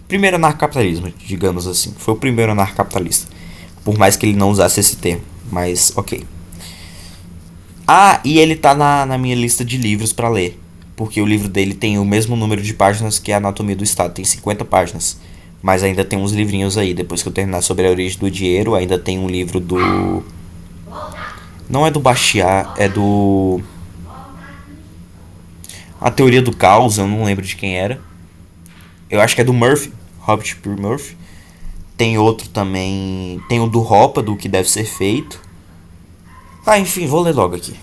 Primeiro anarcapitalismo, digamos assim. Foi o primeiro anarcapitalista. Por mais que ele não usasse esse termo. Mas, ok. Ah, e ele tá na minha lista de livros pra ler. Porque o livro dele tem o mesmo número de páginas que a Anatomia do Estado. Tem 50 páginas. Mas ainda tem uns livrinhos aí. Depois que eu terminar sobre a origem do dinheiro, ainda tem um livro do... Não é do Bastiat, é do... A Teoria do Caos, eu não lembro de quem era. Eu acho que é do Murphy, Robert P. Murphy. Tem outro também, tem o do Hoppe, do que deve ser feito. Ah, enfim, vou ler logo aqui.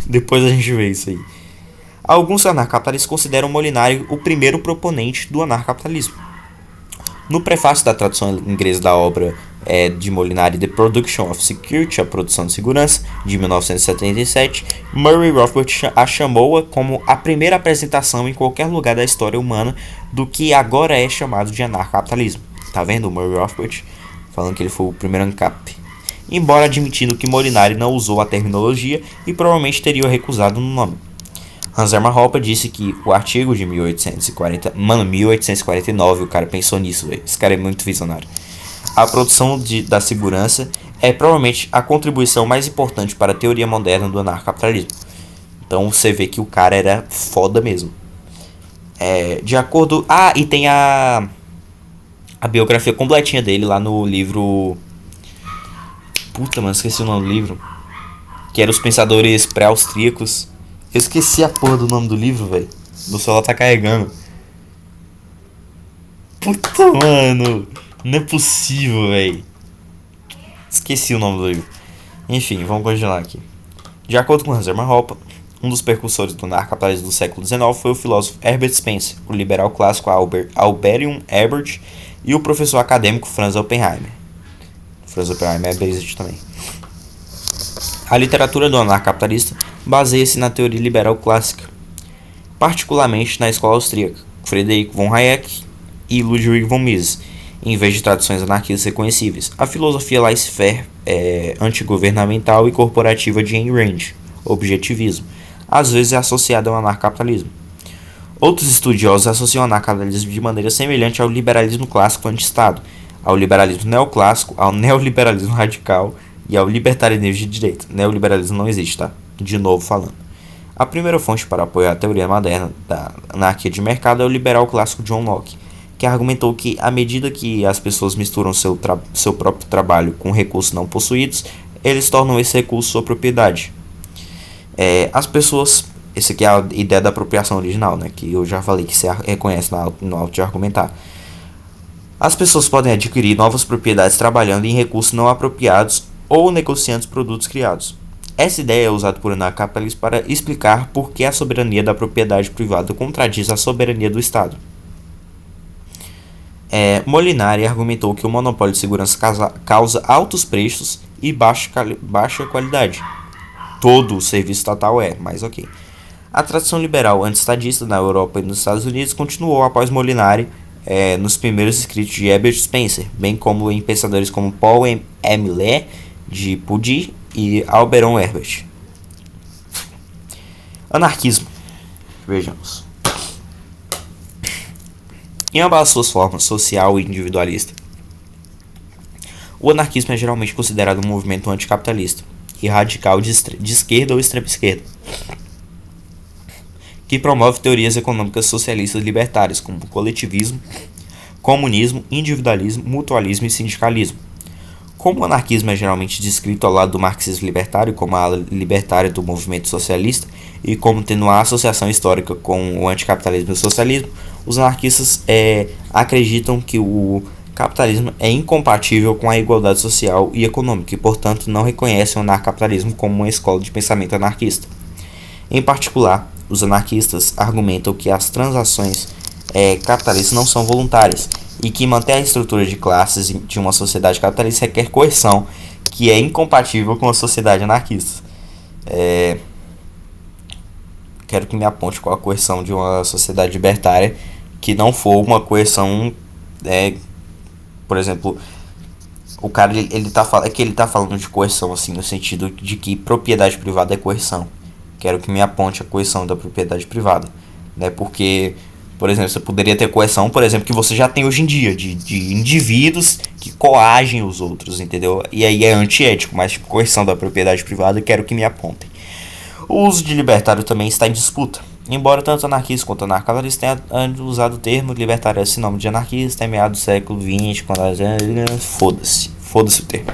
Depois a gente vê isso aí. Alguns anarcapitalistas consideram Molinari o primeiro proponente do anarcapitalismo. No prefácio da tradução inglesa da obra de Molinari, The Production of Security, a produção de segurança, de 1977, Murray Rothbard a chamou-a como a primeira apresentação em qualquer lugar da história humana do que agora é chamado de anarcapitalismo. Tá vendo o Murray Rothbard falando que ele foi o primeiro ANCAP? Embora admitindo que Molinari não usou a terminologia e provavelmente teria recusado no nome. Hans Hermann Hoppe disse que o artigo de 1849, o cara pensou nisso, velho. Esse cara é muito visionário. A produção da segurança é provavelmente a contribuição mais importante para a teoria moderna do anarcapitalismo. Então você vê que o cara era foda mesmo. De acordo... e tem a biografia completinha dele lá no livro... Puta, mano, esqueci o nome do livro. Que era Os Pensadores Pré-Austríacos. Eu esqueci a porra do nome do livro, velho. Meu celular tá carregando. Puta, mano. Não é possível, velho. Esqueci o nome do livro. Enfim, vamos continuar aqui. De acordo com Hans Hermann Hoppe, um dos precursores do anarcapitalismo do século XIX foi o filósofo Herbert Spencer, o liberal clássico Alberium Herbert e o professor acadêmico Franz Oppenheimer. Franz Oppenheimer é Brexit também. A literatura do anarcapitalista baseia-se na teoria liberal clássica, particularmente na escola austríaca, Friedrich von Hayek e Ludwig von Mises, em vez de tradições anarquistas reconhecíveis. A filosofia laissez-faire, antigovernamental e corporativa de Ayn Rand, objetivismo, às vezes é associada ao anarcapitalismo. Outros estudiosos associam o anarcapitalismo de maneira semelhante ao liberalismo clássico anti-Estado, ao liberalismo neoclássico, ao neoliberalismo radical e ao libertarianismo de direita. Neoliberalismo não existe, tá? De novo falando. A primeira fonte para apoiar a teoria moderna da anarquia de mercado é o liberal clássico John Locke, que argumentou que, à medida que as pessoas misturam seu próprio trabalho com recursos não possuídos, eles tornam esse recurso sua propriedade. As pessoas... Essa aqui é a ideia da apropriação original, né? Que eu já falei que você reconhece no auto de argumentar. As pessoas podem adquirir novas propriedades trabalhando em recursos não apropriados ou negociando produtos criados. Essa ideia é usada por anarcapitalistas para explicar por que a soberania da propriedade privada contradiz a soberania do Estado. Molinari argumentou que o monopólio de segurança causa altos preços e baixa qualidade. Todo o serviço estatal mas ok. A tradição liberal anti-estadista na Europa e nos Estados Unidos continuou após Molinari nos primeiros escritos de Herbert Spencer, bem como em pensadores como Paul M. Lee, de Pudi e Alberon Herbert. Anarquismo. Vejamos. Em ambas as suas formas, social e individualista, o anarquismo é geralmente considerado um movimento anticapitalista e radical de esquerda ou extrema esquerda, que promove teorias econômicas socialistas libertárias como coletivismo, comunismo, individualismo, mutualismo e sindicalismo. Como o anarquismo é geralmente descrito ao lado do marxismo libertário como a ala libertária do movimento socialista e como tendo uma associação histórica com o anticapitalismo e o socialismo, os anarquistas acreditam que o capitalismo é incompatível com a igualdade social e econômica e, portanto, não reconhecem o anarcapitalismo como uma escola de pensamento anarquista. Em particular, os anarquistas argumentam que as transações capitalistas não são voluntárias e que manter a estrutura de classes de uma sociedade capitalista requer coerção, que é incompatível com a sociedade anarquista. Quero que me aponte qual a coerção de uma sociedade libertária que não for uma coerção, por exemplo, o cara ele tá falando de coerção assim no sentido de que propriedade privada é coerção. Quero que me aponte a coerção da propriedade privada, né? Porque, por exemplo, você poderia ter coerção, por exemplo, que você já tem hoje em dia, de indivíduos que coagem os outros, entendeu? E aí é antiético, mas tipo, coerção da propriedade privada, quero que me apontem. O uso de libertário também está em disputa. Embora tanto anarquistas quanto anarcapitalistas tenham usado o termo libertário esse nome de anarquista em meados do século XX, quando foda-se o termo.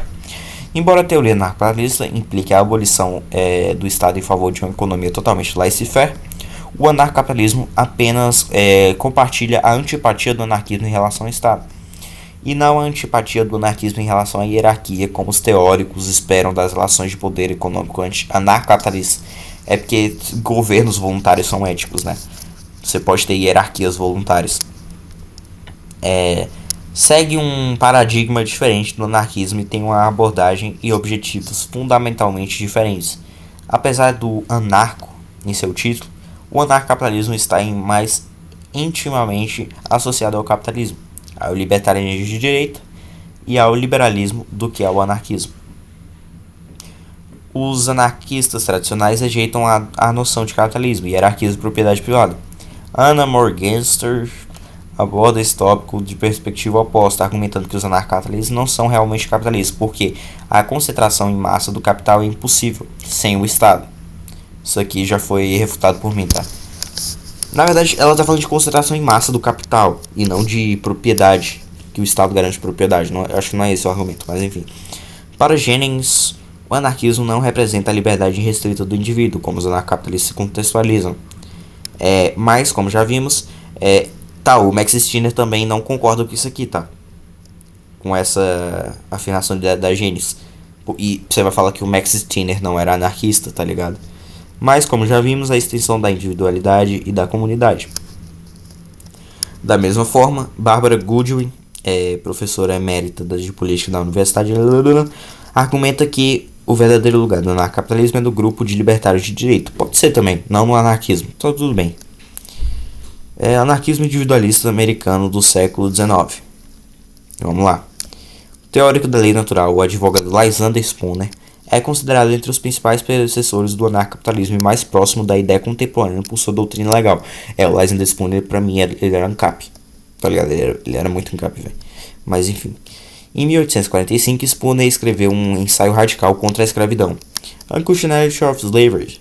Embora a teoria anarcapitalista implique a abolição do Estado em favor de uma economia totalmente laissez-faire, o anarcapitalismo apenas compartilha a antipatia do anarquismo em relação ao Estado, e não a antipatia do anarquismo em relação à hierarquia, como os teóricos esperam das relações de poder econômico anarcapitalistas. É porque governos voluntários são éticos, né? Você pode ter hierarquias voluntárias. segue um paradigma diferente do anarquismo e tem uma abordagem e objetivos fundamentalmente diferentes. Apesar do anarco em seu título, o anarcapitalismo está mais intimamente associado ao capitalismo, ao libertarianismo de direita e ao liberalismo do que ao anarquismo. Os anarquistas tradicionais rejeitam a noção de capitalismo e hierarquias de propriedade privada. Anna Morgenstern aborda esse tópico de perspectiva oposta, argumentando que os anarcapitalistas não são realmente capitalistas, porque a concentração em massa do capital é impossível sem o Estado. Isso aqui já foi refutado por mim, tá? Na verdade, ela está falando de concentração em massa do capital e não de propriedade, que o Estado garante propriedade. Não, eu acho que não é esse o argumento, mas enfim. Para Jennings, o anarquismo não representa a liberdade irrestrita do indivíduo, como os anarcapitalistas se contextualizam. Mas, como já vimos, o Max Stirner também não concorda com isso aqui, tá? Com essa afirmação da Jennings. E você vai falar que o Max Stirner não era anarquista, tá ligado? Mas, como já vimos, a extensão da individualidade e da comunidade. Da mesma forma, Barbara Goodwin, professora emérita de política da Universidade de argumenta que o verdadeiro lugar do anarcapitalismo é do grupo de libertários de direito. Pode ser também, não no anarquismo. Então tudo bem. Anarquismo individualista americano do século XIX. Vamos lá. O teórico da lei natural, o advogado Lysander Spooner, é considerado entre os principais predecessores do anarcapitalismo e mais próximo da ideia contemporânea por sua doutrina legal. O Lysander Spooner, pra mim, ele era ANCAP. Tá ligado? Ele era muito ANCAP, velho. Mas enfim. Em 1845, Spooner escreveu um ensaio radical contra a escravidão, Unconstitutionality of Slavery,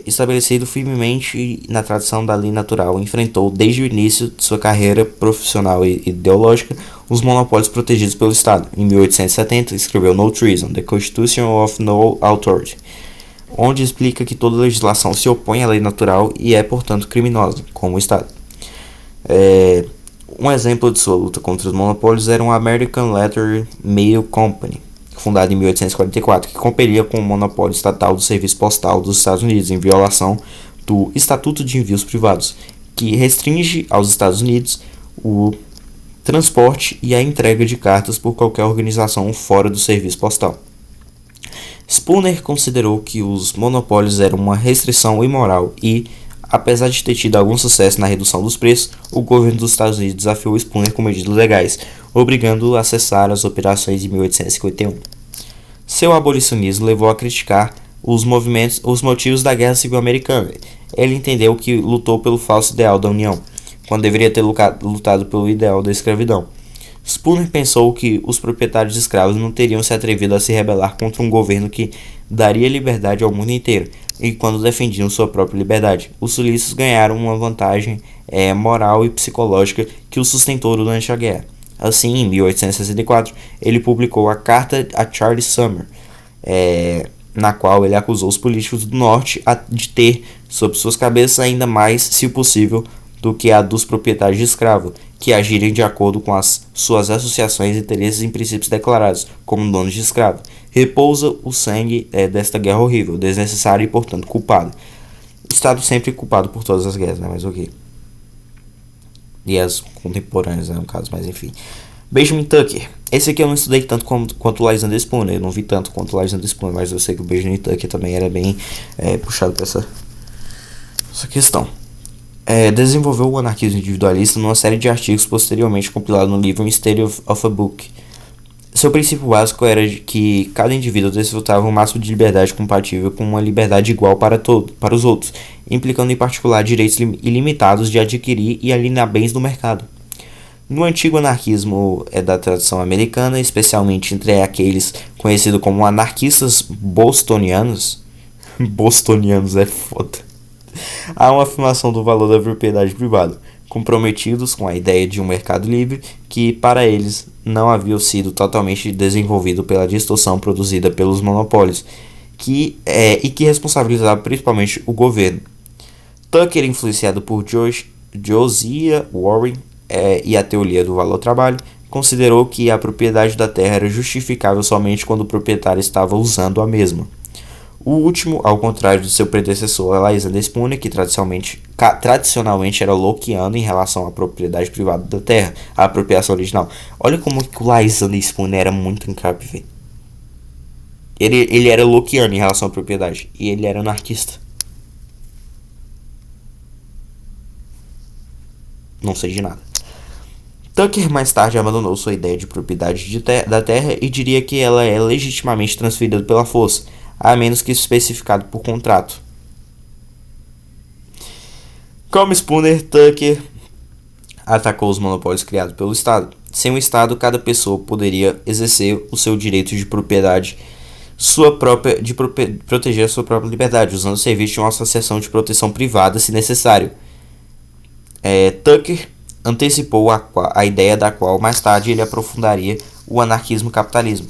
estabelecido firmemente na tradição da lei natural. Enfrentou, desde o início de sua carreira profissional e ideológica, os monopólios protegidos pelo Estado. Em 1870, escreveu No Treason, The Constitution of No Authority, onde explica que toda legislação se opõe à lei natural e é, portanto, criminosa, como o Estado. Um exemplo de sua luta contra os monopólios era a American Letter Mail Company, fundada em 1844, que compelia com o monopólio estatal do serviço postal dos Estados Unidos, em violação do Estatuto de Envios Privados, que restringe aos Estados Unidos o transporte e a entrega de cartas por qualquer organização fora do serviço postal. Spooner considerou que os monopólios eram uma restrição imoral e, apesar de ter tido algum sucesso na redução dos preços, o governo dos Estados Unidos desafiou Spooner com medidas legais, obrigando-o a cessar as operações em 1851. Seu abolicionismo levou a criticar os motivos da Guerra Civil Americana. Ele entendeu que lutou pelo falso ideal da União, quando deveria ter lutado pelo ideal da escravidão. Spooner pensou que os proprietários de escravos não teriam se atrevido a se rebelar contra um governo que daria liberdade ao mundo inteiro, e quando defendiam sua própria liberdade, os solícitos ganharam uma vantagem moral e psicológica que o sustentou durante a guerra. Assim, em 1864, ele publicou a Carta a Charles Sumner, na qual ele acusou os políticos do Norte de ter sob suas cabeças ainda mais, se possível, do que a dos proprietários de escravo, que agirem de acordo com as suas associações, interesses e princípios declarados como donos de escravo. Repousa o sangue desta guerra horrível, desnecessária e, portanto, culpado. O Estado sempre culpado por todas as guerras, né? Mas ok. E as contemporâneas, né, no caso, mas enfim. Benjamin Tucker. Esse aqui eu não estudei tanto quanto o Lysander Spooner. Eu não vi tanto quanto o Lysander Spooner, mas eu sei que o Benjamin Tucker também era bem puxado para essa questão. Desenvolveu o anarquismo individualista numa série de artigos posteriormente compilado no livro Mystery of a Book. Seu princípio básico era que cada indivíduo desfrutava um máximo de liberdade compatível com uma liberdade igual para os outros, implicando em particular direitos ilimitados de adquirir e alienar bens do mercado. No antigo anarquismo da tradição americana, especialmente entre aqueles conhecidos como anarquistas bostonianos, bostonianos é foda, há uma afirmação do valor da propriedade privada, comprometidos com a ideia de um mercado livre que, para eles, não havia sido totalmente desenvolvido pela distorção produzida pelos monopólios, que responsabilizava principalmente o governo. Tucker, influenciado por Josiah Warren e a teoria do valor-trabalho, considerou que a propriedade da terra era justificável somente quando o proprietário estava usando a mesma. O último, ao contrário do seu predecessor Alexander Spooner, que tradicionalmente era lockeano em relação à propriedade privada da terra, a apropriação original. Olha como que o Alexander Spooner era muito encap, velho. Ele era lockeano em relação à propriedade, e ele era anarquista. Não sei de nada. Tucker mais tarde abandonou sua ideia de propriedade da terra e diria que ela é legitimamente transferida pela força, a menos que especificado por contrato. Como Spooner, Tucker atacou os monopólios criados pelo Estado. Sem o Estado, cada pessoa poderia exercer o seu direito de propriedade, proteger a sua própria liberdade, usando o serviço de uma associação de proteção privada, se necessário. Tucker antecipou a ideia da qual mais tarde ele aprofundaria o anarquismo-capitalismo.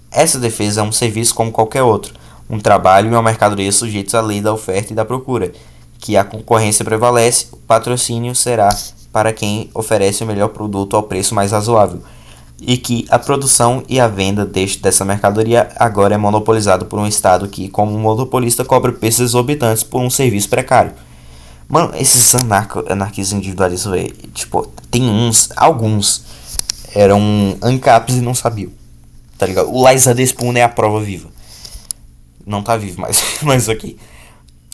Essa defesa é um serviço como qualquer outro, um trabalho e uma mercadoria sujeitos à lei da oferta e da procura, que a concorrência prevalece, o patrocínio será para quem oferece o melhor produto ao preço mais razoável, e que a produção e a venda dessa mercadoria agora é monopolizado por um Estado que, como monopolista, cobra preços exorbitantes por um serviço precário. Mano, esses anarquistas individualistas, véio, tipo, alguns eram ANCAPs e não sabiam, tá ligado? O Alexander Spooner é a prova viva. Não tá vivo, mas aqui.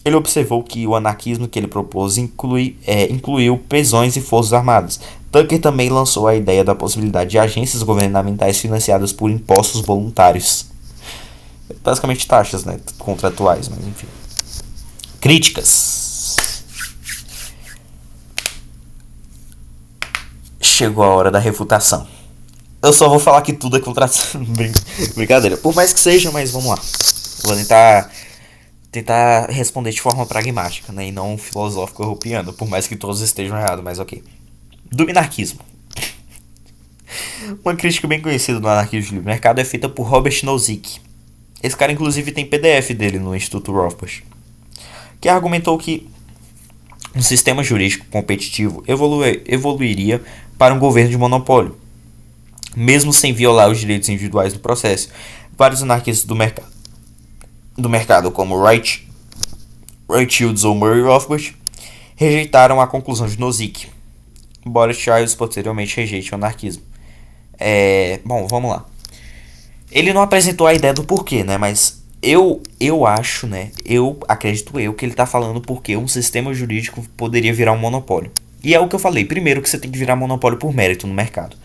Ele observou que o anarquismo que ele propôs incluiu prisões e forças armadas. Tucker também lançou a ideia da possibilidade de agências governamentais financiadas por impostos voluntários. Basicamente taxas, né, contratuais, mas enfim. Críticas. Chegou a hora da refutação. Eu só vou falar que tudo é contração. Brincadeira. Por mais que seja, mas vamos lá. Vou tentar responder de forma pragmática, né, e não filosófico europeano, por mais que todos estejam errados, mas ok. Do minarquismo. Uma crítica bem conhecida do anarquismo de livre mercado é feita por Robert Nozick. Esse cara, inclusive, tem PDF dele no Instituto Rothbard, que argumentou que um sistema jurídico competitivo evoluiria para um governo de monopólio, mesmo sem violar os direitos individuais do processo. Vários anarquistas do mercado, como Wright Shields ou Murray Rothbard, rejeitaram a conclusão de Nozick, embora Childs posteriormente rejeite o anarquismo. Bom, vamos lá. Ele não apresentou a ideia do porquê, né, mas eu acho, né, acredito que ele tá falando porque um sistema jurídico poderia virar um monopólio. E é o que eu falei, primeiro que você tem que virar monopólio por mérito no mercado.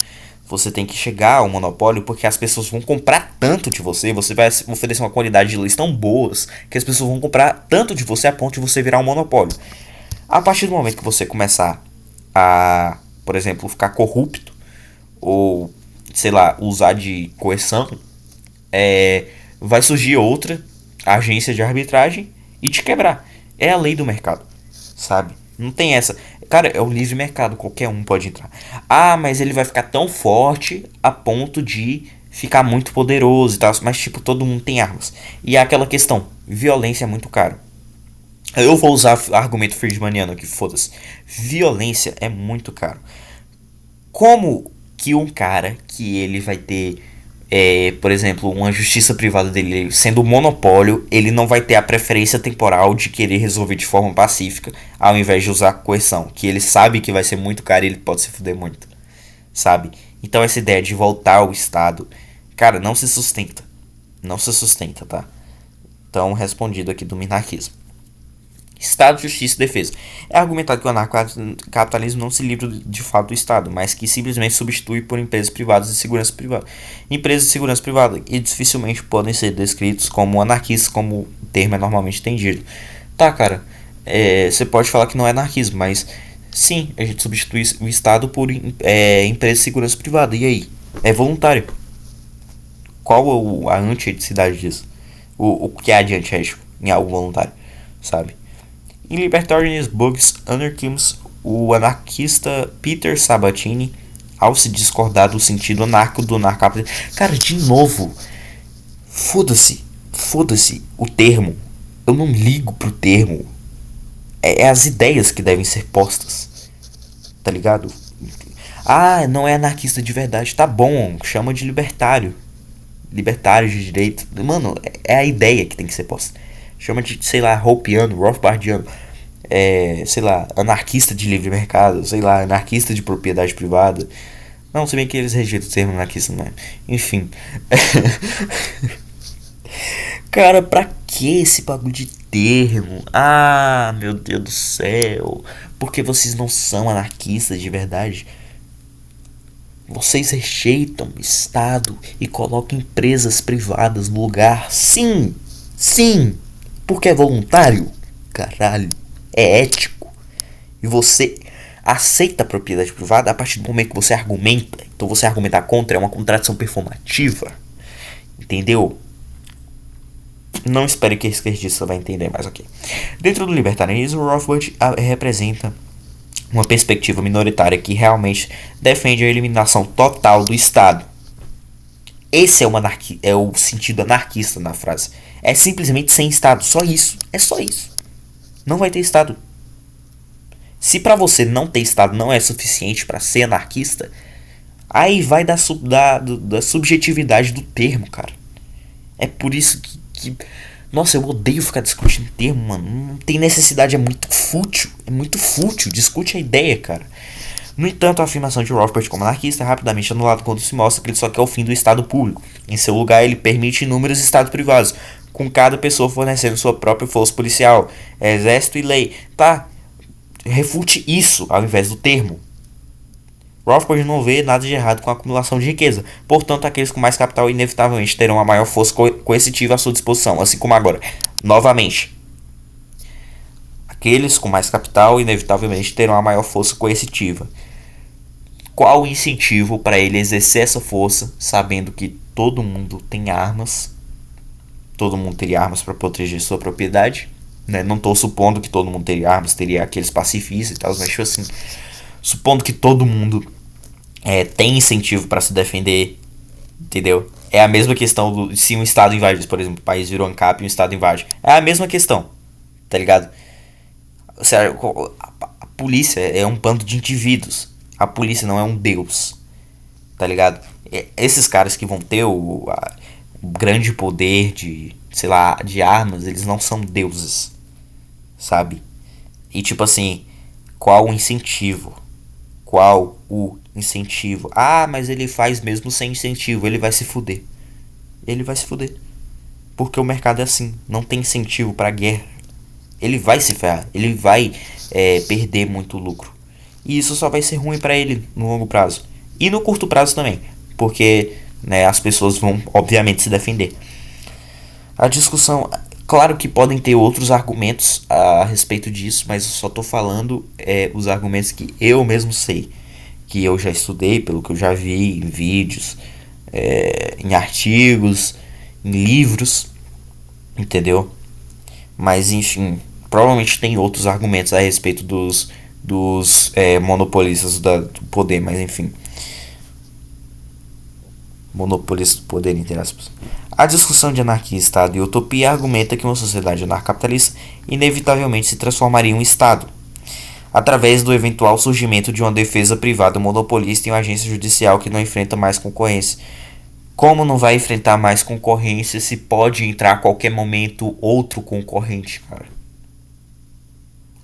Você tem que chegar ao monopólio porque as pessoas vão comprar tanto de você, você vai oferecer uma qualidade de leis tão boas que as pessoas vão comprar tanto de você a ponto de você virar um monopólio. A partir do momento que você começar a, por exemplo, ficar corrupto ou, sei lá, usar de coerção, vai surgir outra agência de arbitragem e te quebrar. É a lei do mercado, sabe? Não tem essa. Cara, é o livre mercado, qualquer um pode entrar. Ah, mas ele vai ficar tão forte a ponto de ficar muito poderoso e tal. Mas, tipo, todo mundo tem armas. E é aquela questão, violência é muito caro. Eu vou usar argumento friedmaniano aqui, foda-se. Violência é muito caro. Como que um cara que ele vai ter, por exemplo, uma justiça privada dele sendo um monopólio, ele não vai ter a preferência temporal de querer resolver de forma pacífica, ao invés de usar coerção, que ele sabe que vai ser muito caro e ele pode se fuder muito, sabe? Então essa ideia de voltar ao Estado, cara, não se sustenta. Não se sustenta, tá? Então, respondido aqui do minarquismo. Estado, Justiça e Defesa. É argumentado que o anarcocapitalismo não se livra de fato do Estado, mas que simplesmente substitui por empresas privadas de segurança privada. Empresas de segurança privada, e dificilmente podem ser descritos como anarquistas, como o termo é normalmente entendido. Tá, cara, você pode falar que não é anarquismo, mas sim, a gente substitui o Estado por empresas de segurança privada. E aí? É voluntário. Qual a anti-eticidade disso? O que é anti-ético em algo voluntário, sabe? Em Libertarian Books Anarchism, o anarquista Peter Sabatini, ao se discordar do sentido anarco do anarcapitalismo... Cara, de novo, foda-se o termo. Eu não ligo pro termo. É as ideias que devem ser postas, tá ligado? Ah, não é anarquista de verdade. Tá bom, chama de libertário. libertários de direito. Mano, é a ideia que tem que ser posta. Chama de, sei lá, Hopiano, Rothbardiano, sei lá, anarquista de livre mercado, sei lá, anarquista de propriedade privada. Não, se bem que eles rejeitam o termo anarquista, não é? Enfim. Cara, pra que esse bagulho de termo? Ah, meu Deus do céu. Porque vocês não são anarquistas de verdade. Vocês rejeitam o Estado e colocam empresas privadas no lugar. Sim, sim. Porque é voluntário. Caralho. É ético. E você aceita a propriedade privada a partir do momento que você argumenta. Então você argumentar contra é uma contradição performativa. Entendeu? Não espere que a esquerdista vai entender, mas ok. Dentro do libertarianismo, Rothbard representa uma perspectiva minoritária que realmente defende a eliminação total do Estado. Esse é o sentido anarquista na frase. É simplesmente sem Estado, só isso. É só isso. Não vai ter Estado. Se pra você não ter Estado não é suficiente pra ser anarquista, aí vai da subjetividade do termo, cara. É por isso que nossa, eu odeio ficar discutindo termo, mano. Não tem necessidade, é muito fútil. É muito fútil, discute a ideia, cara. No entanto, a afirmação de Rothbard como anarquista é rapidamente anulada quando se mostra que ele só quer o fim do Estado público. Em seu lugar, ele permite inúmeros Estados privados, com cada pessoa fornecendo sua própria força policial, exército e lei. Tá, refute isso ao invés do termo. Rothbard não vê nada de errado com a acumulação de riqueza. Portanto, aqueles com mais capital inevitavelmente terão a maior força coercitiva à sua disposição, assim como agora. Novamente, aqueles com mais capital inevitavelmente terão a maior força coercitiva. Qual o incentivo para ele exercer essa força, sabendo que todo mundo tem armas? Todo mundo teria armas para proteger sua propriedade, né? Não estou supondo que todo mundo teria armas, teria aqueles pacifistas e tal, mas tipo assim, supondo que todo mundo tem incentivo para se defender, entendeu? É a mesma questão se um estado invade, por exemplo, o país virou ANCAP e um estado invade. É a mesma questão, tá ligado? A polícia é um bando de indivíduos. A polícia não é um deus, tá ligado? Esses caras que vão ter o grande poder de, sei lá, de armas, eles não são deuses, sabe? E tipo assim, qual o incentivo? Qual o incentivo? Ah, mas ele faz mesmo sem incentivo. Ele vai se fuder. Ele vai se fuder. Porque o mercado é assim. Não tem incentivo pra guerra. Ele vai se ferrar. Ele vai perder muito lucro. E isso só vai ser ruim pra ele no longo prazo. E no curto prazo também. Porque né, as pessoas vão, obviamente, se defender. A discussão... Claro que podem ter outros argumentos a respeito disso, mas eu só tô falando os argumentos que eu mesmo sei, que eu já estudei, pelo que eu já vi em vídeos, em artigos, em livros, entendeu? Mas enfim, provavelmente tem outros argumentos a respeito dos monopolistas do poder, mas enfim. Monopolistas do poder, entre aspas. A discussão de anarquia, Estado e utopia argumenta que uma sociedade anarcapitalista inevitavelmente se transformaria em um Estado, através do eventual surgimento de uma defesa privada monopolista e uma agência judicial que não enfrenta mais concorrência. Como não vai enfrentar mais concorrência se pode entrar a qualquer momento outro concorrente, cara?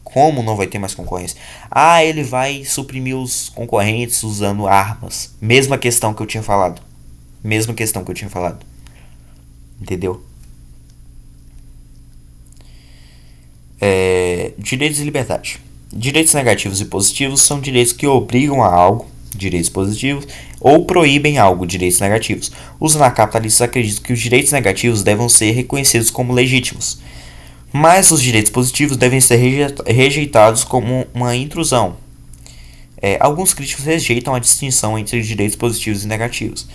Como não vai ter mais concorrência? Ah, ele vai suprimir os concorrentes usando armas. Mesma questão que eu tinha falado. Entendeu? Direitos e liberdade. Direitos negativos e positivos são direitos que obrigam a algo, direitos positivos, ou proíbem algo, direitos negativos. Os anarcapitalistas acreditam que os direitos negativos devem ser reconhecidos como legítimos, mas os direitos positivos devem ser rejeitados como uma intrusão. Alguns críticos rejeitam a distinção entre direitos positivos e negativos.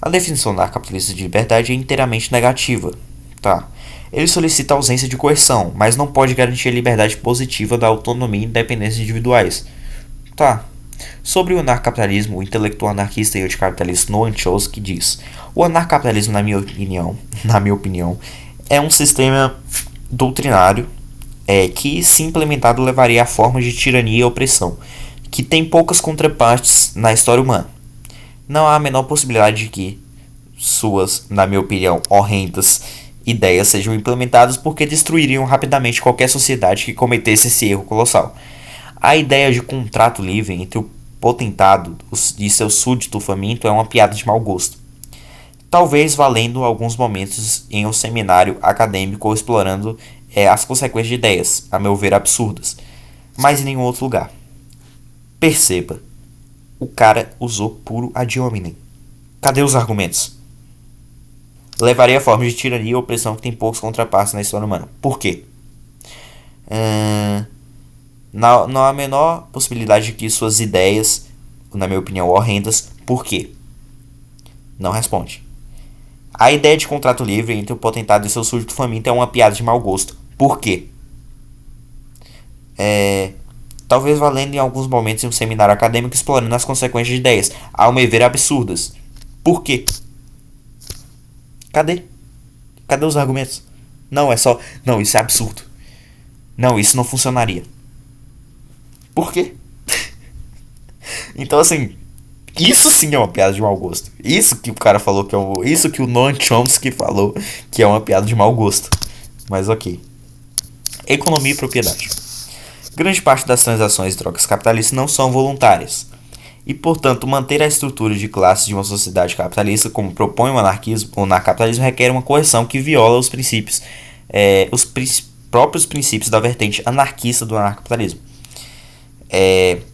A definição anarcapitalista de liberdade é inteiramente negativa. Tá. Ele solicita a ausência de coerção, mas não pode garantir a liberdade positiva da autonomia e independência individuais. Tá. Sobre o anarcapitalismo, o intelectual anarquista e anticapitalista Noam Chomsky diz: o anarcapitalismo, na minha opinião, é um sistema doutrinário que, se implementado, levaria a formas de tirania e opressão, que tem poucas contrapartes na história humana. Não há a menor possibilidade de que, suas, na minha opinião, horrendas ideias sejam implementadas, porque destruiriam rapidamente qualquer sociedade que cometesse esse erro colossal. A ideia de contrato livre entre o potentado e seu súdito faminto é uma piada de mau gosto, talvez valendo alguns momentos em um seminário acadêmico ou explorando as consequências de ideias, a meu ver absurdas, mas em nenhum outro lugar. Perceba, o cara usou puro ad hominem. Cadê os argumentos? Levaria a forma de tirania e opressão que tem poucos contrapassos na história humana. Por quê? Não há a menor possibilidade de que suas ideias, na minha opinião, horrendas. Por quê? Não responde. A ideia de contrato livre entre o potentado e seu súdito faminto é uma piada de mau gosto. Por quê? Talvez valendo em alguns momentos em um seminário acadêmico explorando as consequências de ideias, ao meu ver, absurdas. Por quê? Cadê? Cadê os argumentos? Não, é só... Não, isso é absurdo. Não, isso não funcionaria. Por quê? Então, assim... Isso sim é uma piada de mau gosto. Isso que o cara falou que é um... Isso que o Noam Chomsky falou que é uma piada de mau gosto. Mas ok. Economia e propriedade. Grande parte das transações e trocas capitalistas não são voluntárias. E, portanto, manter a estrutura de classes de uma sociedade capitalista, como propõe o anarquismo ou anarcapitalismo, requer uma coerção que viola os princípios, próprios princípios da vertente anarquista do anarcapitalismo.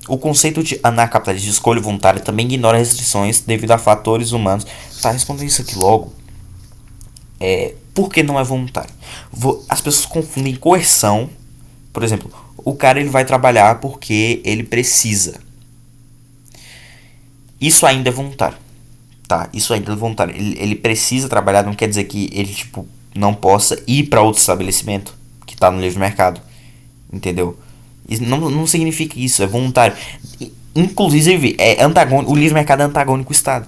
O conceito de anarcapitalismo de escolha voluntária também ignora restrições devido a fatores humanos. Tá, respondendo isso aqui logo. Por que não é voluntário? As pessoas confundem coerção. Por exemplo, o cara ele vai trabalhar porque ele precisa. Isso ainda é voluntário, tá? Isso ainda é voluntário. Ele precisa trabalhar, não quer dizer que ele, tipo, não possa ir para outro estabelecimento que tá no livre mercado, entendeu? Isso não significa isso, é voluntário. Inclusive, o livre mercado é antagônico ao Estado.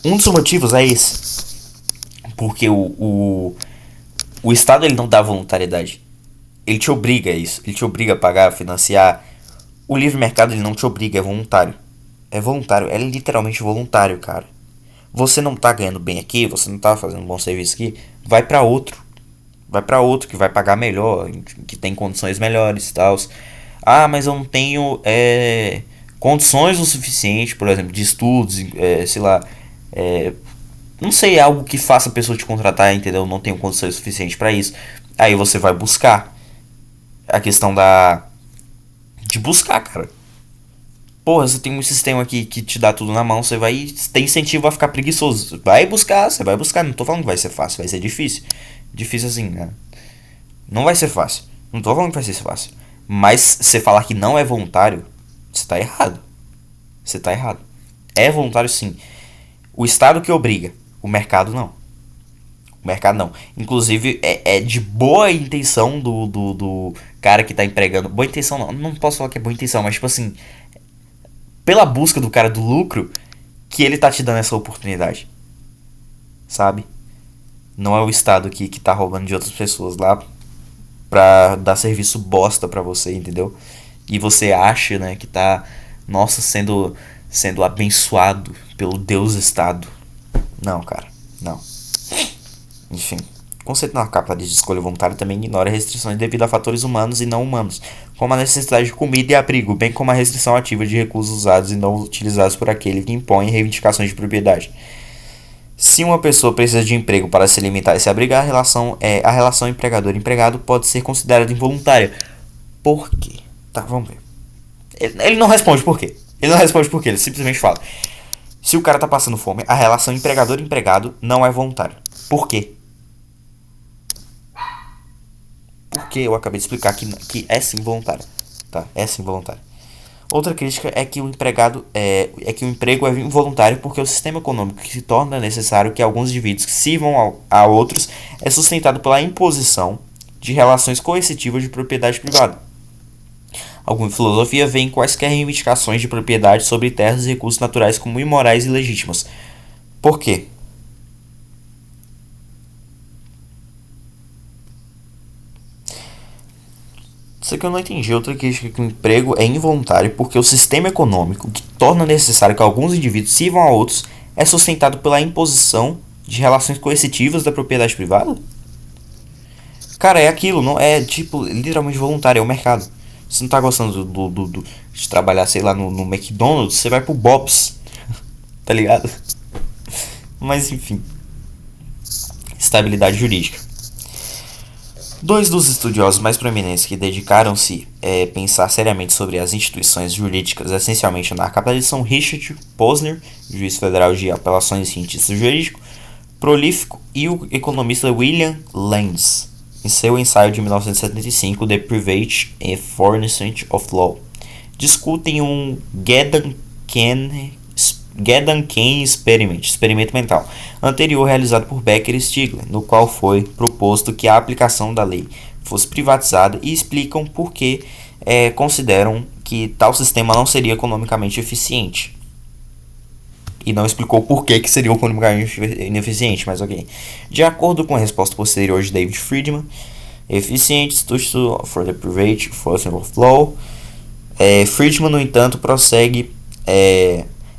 Um dos motivos é esse. Porque o Estado ele não dá voluntariedade. Ele te obriga a isso. Ele te obriga a pagar, a financiar. O livre mercado ele não te obriga, é voluntário. É voluntário, é literalmente voluntário, cara. Você não tá ganhando bem aqui, você não tá fazendo um bom serviço aqui, vai pra outro. Vai pra outro que vai pagar melhor, que tem condições melhores e tal. Ah, mas eu não tenho condições o suficiente, por exemplo, de estudos, sei lá. Não sei, algo que faça a pessoa te contratar, entendeu? Não tenho condições suficientes pra isso. Aí você vai buscar. A questão de buscar, cara. Porra, você tem um sistema aqui que te dá tudo na mão, você vai ter incentivo a ficar preguiçoso. Vai buscar, você vai buscar. Não tô falando que vai ser fácil, vai ser difícil. Difícil assim, né? Não vai ser fácil. Não tô falando que vai ser fácil. Mas você falar que não é voluntário, você tá errado. Você tá errado. É voluntário sim. O Estado que obriga, o mercado não. O mercado não. Inclusive, é de boa intenção do cara que tá empregando. Boa intenção não posso falar que é boa intenção, mas tipo assim, pela busca do cara do lucro, que ele tá te dando essa oportunidade. Sabe? Não é o Estado que tá roubando de outras pessoas lá pra dar serviço bosta pra você, entendeu? E você acha, né, que tá, nossa, sendo abençoado pelo Deus Estado. Não, cara, não. Enfim, o conceito na capa de escolha voluntária também ignora restrições devido a fatores humanos e não humanos, como a necessidade de comida e abrigo, bem como a restrição ativa de recursos usados e não utilizados por aquele que impõe reivindicações de propriedade. Se uma pessoa precisa de emprego para se alimentar e se abrigar, a relação empregador-empregado pode ser considerada involuntária. Por quê? Tá, vamos ver. Ele não responde por quê. Ele simplesmente fala: se o cara tá passando fome, a relação empregador-empregado não é voluntária. Por quê? Porque eu acabei de explicar que é sim voluntário. Tá? É sim voluntário. Outra crítica é que o emprego é involuntário porque o sistema econômico que se torna necessário que alguns indivíduos sirvam a outros é sustentado pela imposição de relações coercitivas de propriedade privada. Alguma filosofia vê em quaisquer reivindicações de propriedade sobre terras e recursos naturais como imorais e ilegítimas. Por quê? Isso aqui eu não entendi. Outra crítica é que o emprego é involuntário porque o sistema econômico que torna necessário que alguns indivíduos sirvam a outros é sustentado pela imposição De relações coercitivas da propriedade privada? Cara, é aquilo, não é tipo, literalmente voluntário, é o mercado. Você não tá gostando de trabalhar, sei lá, no McDonald's, você vai pro Bob's, tá ligado? Mas enfim, estabilidade jurídica. Dois dos estudiosos mais proeminentes que dedicaram-se a pensar seriamente sobre as instituições jurídicas, essencialmente na capitalismo, são Richard Posner, juiz federal de apelações e cientista jurídico prolífico, e o economista William Lenz, em seu ensaio de 1975, The Private and Fornishing of Law. Discutem um Gedanken experimento mental, anterior realizado por Becker e Stigler, no qual foi proposto que a aplicação da lei fosse privatizada, e explicam por que consideram que tal sistema não seria economicamente eficiente. E não explicou por que seria economicamente ineficiente, mas ok. De acordo com a resposta posterior de David Friedman, Efficient Institution for the Private Enforcement of Law, Friedman, no entanto, prossegue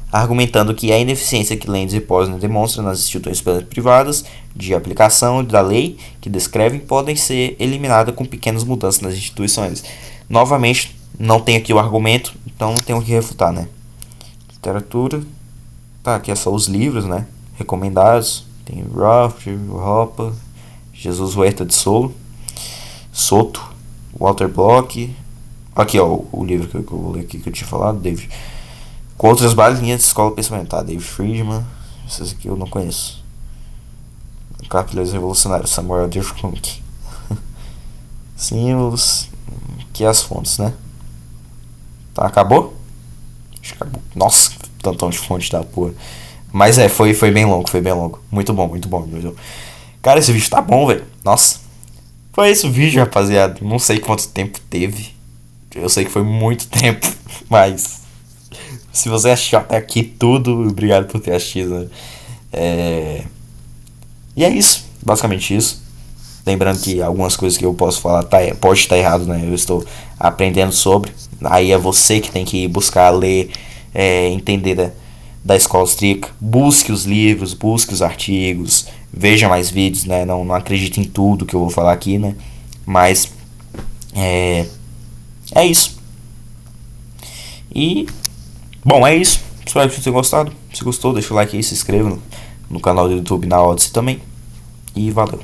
argumentando que a ineficiência que Lenz e Posner demonstram nas instituições privadas de aplicação da lei que descrevem podem ser eliminadas com pequenas mudanças nas instituições. Novamente, não tem aqui o argumento, então não tenho o que refutar, né? Literatura. Tá, aqui é só os livros, né? Recomendados. Tem Roth, Hoppe, Jesus Huerta de Soto, Walter Block. Aqui, ó, o livro que eu vou ler aqui que eu tinha falado, David. Com outras balinhas de escola pensamento, tá? David Friedman. Esses aqui eu não conheço. Capitalismo Revolucionário, Samuel Derfunk. Símbolos. Aqui as fontes, né? Tá, acabou? Acho que acabou. Nossa, tantão de fonte da porra. Mas foi bem longo, foi bem longo. Muito bom, muito bom. Cara, esse vídeo tá bom, velho. Nossa. Foi esse o vídeo, rapaziada. Não sei quanto tempo teve. Eu sei que foi muito tempo. Mas se você assistiu até aqui tudo, obrigado por ter assistido, né? E é isso. Basicamente isso. Lembrando que algumas coisas que eu posso falar pode estar errado, né? Eu estou aprendendo sobre. Aí é você que tem que buscar ler, entender da escola austríaca. Busque os livros, busque os artigos, veja mais vídeos, né? Não acredite em tudo que eu vou falar aqui, né? Mas é isso. E bom, é isso. Espero que você tenha gostado. Se gostou, deixa o like aí, se inscreva no canal do YouTube, na Odyssey também. E valeu.